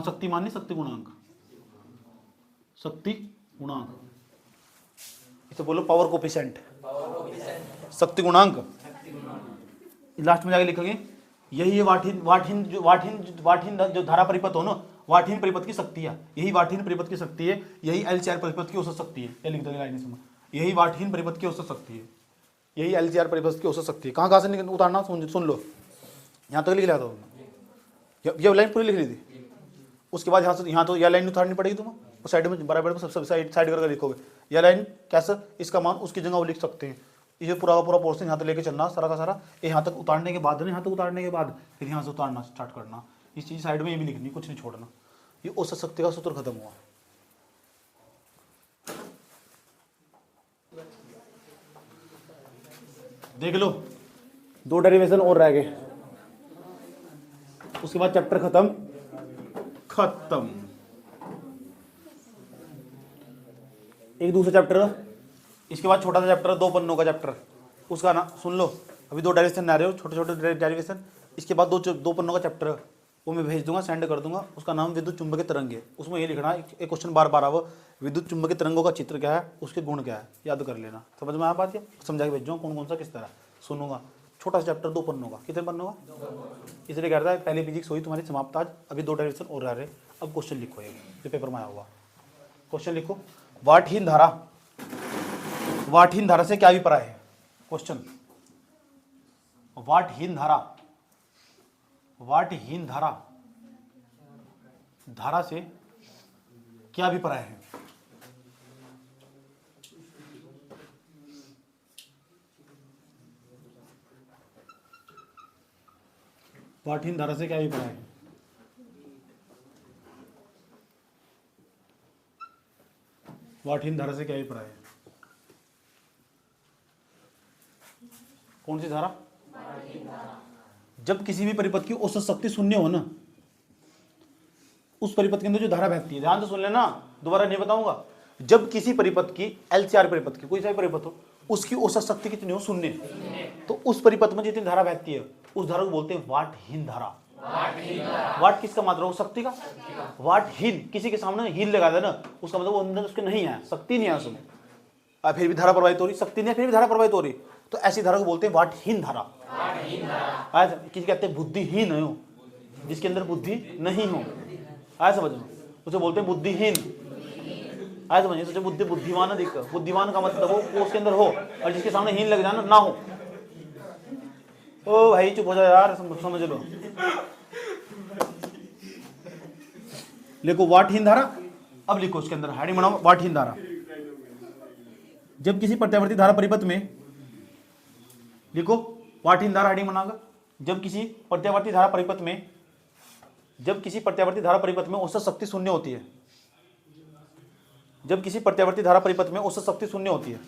Speaker 1: शक्ति मानिए शक्ति गुणांक, इसे बोलो पावर कोफिशिएंट, शक्ति गुणांक। लास्ट में जाके लिखोगे यही है वाठीन जो धारा परिपथ हो ना, वाठीन परिपथ की शक्ति है, यही वाठीन परिपथ की शक्ति है, यही LCR परिपथ की औसत शक्ति है, ये लिख दोगे लाइन में, यही वाठीन परिपथ की औसत शक्ति है, यही LCR परिपथ की औसत शक्ति है। कहाँ से उतारना सुन लो, यहाँ तक लिख लिया था, ये लाइन पूरी लिख ली थी, उसके बाद यहाँ तो यह लाइन उतारनी पड़ेगी तुम्हें, और साइड में बराबर में सब साइड करके लिखोगे, यह लाइन कैसे, इसका मान उसकी जगह वो लिख सकते हैं। ये पूरा का पूरा पोर्शन यहाँ तक लेके चलना सारा का सारा, यहाँ तक उतारने के बाद, यहाँ तक उतारने के बाद फिर यहाँ से उतारना स्टार्ट करना, इस चीज़ साइड में ये भी लिखनी, कुछ नहीं छोड़ना। ये औसत शक्ति का सूत्र खत्म हुआ। देख लो 2 डेरिवेशन और रह गए, उसके बाद चैप्टर खत्म। एक दूसरा चैप्टर, इसके बाद छोटा सा चैप्टर 2 पन्नों का चैप्टर, उसका ना सुन लो, अभी 2 डेरिवेशन आ रहे हो, छोटे छोटे डेरिवेशन, इसके बाद 2 पन्नों का चैप्टर वो मैं भेज दूंगा, सेंड कर दूंगा, उसका नाम विद्युत चुंबकीय तरंग है। उसमें ये लिखना एक क्वेश्चन बार आवा, विद्युत चुंबकीय तरंगों का चित्र क्या है, उसके गुण क्या है, याद कर लेना। समझ में आ बात है, समझा के भेजूंगा कौन सा किस तरह सुनूंगा। छोटा सा चैप्टर 2 पन्नों का, कितने पन्नों का, इसलिए कह रहा है पहली फिजिक्स हुई तुम्हारी समाप्त आज, अभी 2 डेरिवेशन और रह रहे। अब क्वेश्चन लिखो, ये पेपर में आया हुआ क्वेश्चन लिखो, वाटहीन धारा से क्या अभिप्राय है। क्वेश्चन, वाटहीन धारा से क्या अभिप्राय है। वाटहीन धारा से क्या अभिप्राय है। वाटहीन धारा से क्या अभिप्राय है। कौन सी धारा, जब किसी भी परिपथ की औसत शक्ति शून्य हो ना, उस परिपथ के अंदर जो धारा बहती है, ध्यान से सुन लेना, दोबारा नहीं बताऊंगा। जब किसी परिपथ की LCR परिपथ की कोई सा भी परिपथ हो, उसकी औसत शक्ति कितनी हो, शून्य, तो उस परिपथ में जितनी धारा बहती है उस धारा को बोलते हैं वाटहीन धारा। वाट किसका मात्रा हो, शक्ति का। वाटहीन, किसी के सामने हीन लगा देना, उसका मतलब वो अंदर उसके नहीं है, शक्ति नहीं है उसमें, फिर भी धारा प्रवाहित हो रही, शक्ति नहीं है फिर भी धारा प्रवाहित हो रही, तो ऐसी धारा को बोलते हैं वाटहीन धारा। किसी कहते हैं बुद्धिहीन हो, जिसके अंदर बुद्धि नहीं हो, आया समझ में, उसे बोलते हैं बुद्धिहीन। आया समझिए, सोचे बुद्धिमान है, दिक्कत बुद्धिमान का मतलब वो उसके अंदर हो, और जिसके सामने हीन लग जाना ना हो। ओ भाई चुप हो जाओ यार, समझ लो। लिखो वाटहीन धारा, अब लिखो उसके अंदर हेडिंग बनाओ वाटहीन धारा। जब किसी प्रत्यावर्ती धारा परिपथ में, लिखो वाटहीन धारा हेडिंग बनाकर, जब किसी प्रत्यावर्ती धारा परिपथ में, जब किसी प्रत्यावर्ती धारा परिपथ में औसत शक्ति शून्य होती है, जब किसी प्रत्यावर्ती धारा परिपथ में औसत शक्ति शून्य होती है,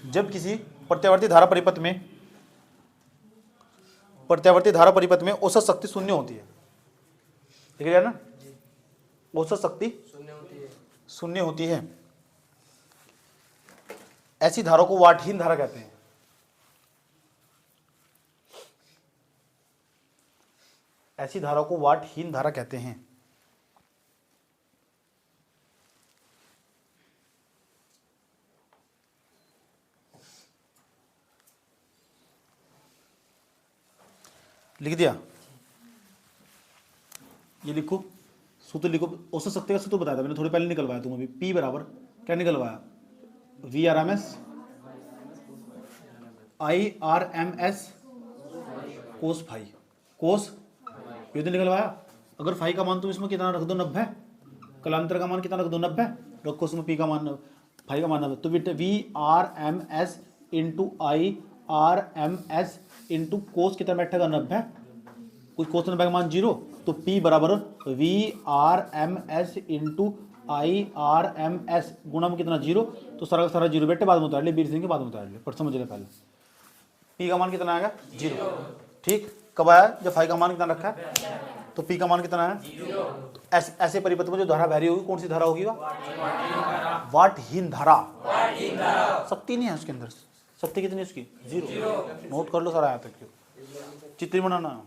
Speaker 1: जब किसी प्रत्यावर्ती धारा परिपथ में, प्रत्यावर्ती धारा परिपथ में औसत शक्ति शून्य होती है, ठीक है ना, औसत शक्ति शून्य होती है, ऐसी धारा को वाटहीन धारा कहते हैं। ऐसी धारा को वाटहीन धारा कहते हैं। लिख दिया, ये लिखो, सूत्र लिखो, औसत शक्ति का सूत्र बताया था मैंने थोड़ी पहले, निकलवाया तुम अभी, P बराबर क्या निकलवाया, VRMS IRMS कोस फाई, कोस ये तो निकलवाया। अगर फाई का मान तुम इसमें कितना रख दो 90, कलांतर का मान कितना रख दो 90, रखो उसमें P का मान, फाई का मान 90, तो VRMS into IRMS into cos कितना बैठेगा 90, कुछ कोस 90 का मान 0, तो P बराबर VRMS इंटू IRMS गुणा में कितना 0, तो सारा का सारा 0 बैठे, बाद में उतार ले, बीर सिंह के बाद में उतार ले, पर समझ ले पहले। P का मान कितना आएगा 0, ठीक, कब आया जब फाई का मान कितना रखा है, तो P का मान कितना है, तो ऐसे परिपथ में जो धारा बह रही होगी कौन सी धारा होगी, वाटहीन धारा, शक्ति नहीं है उसके अंदर, शक्ति कितनी है उसकी 0, नोट कर लो सारा यहाँ तक, चित्र बनाना।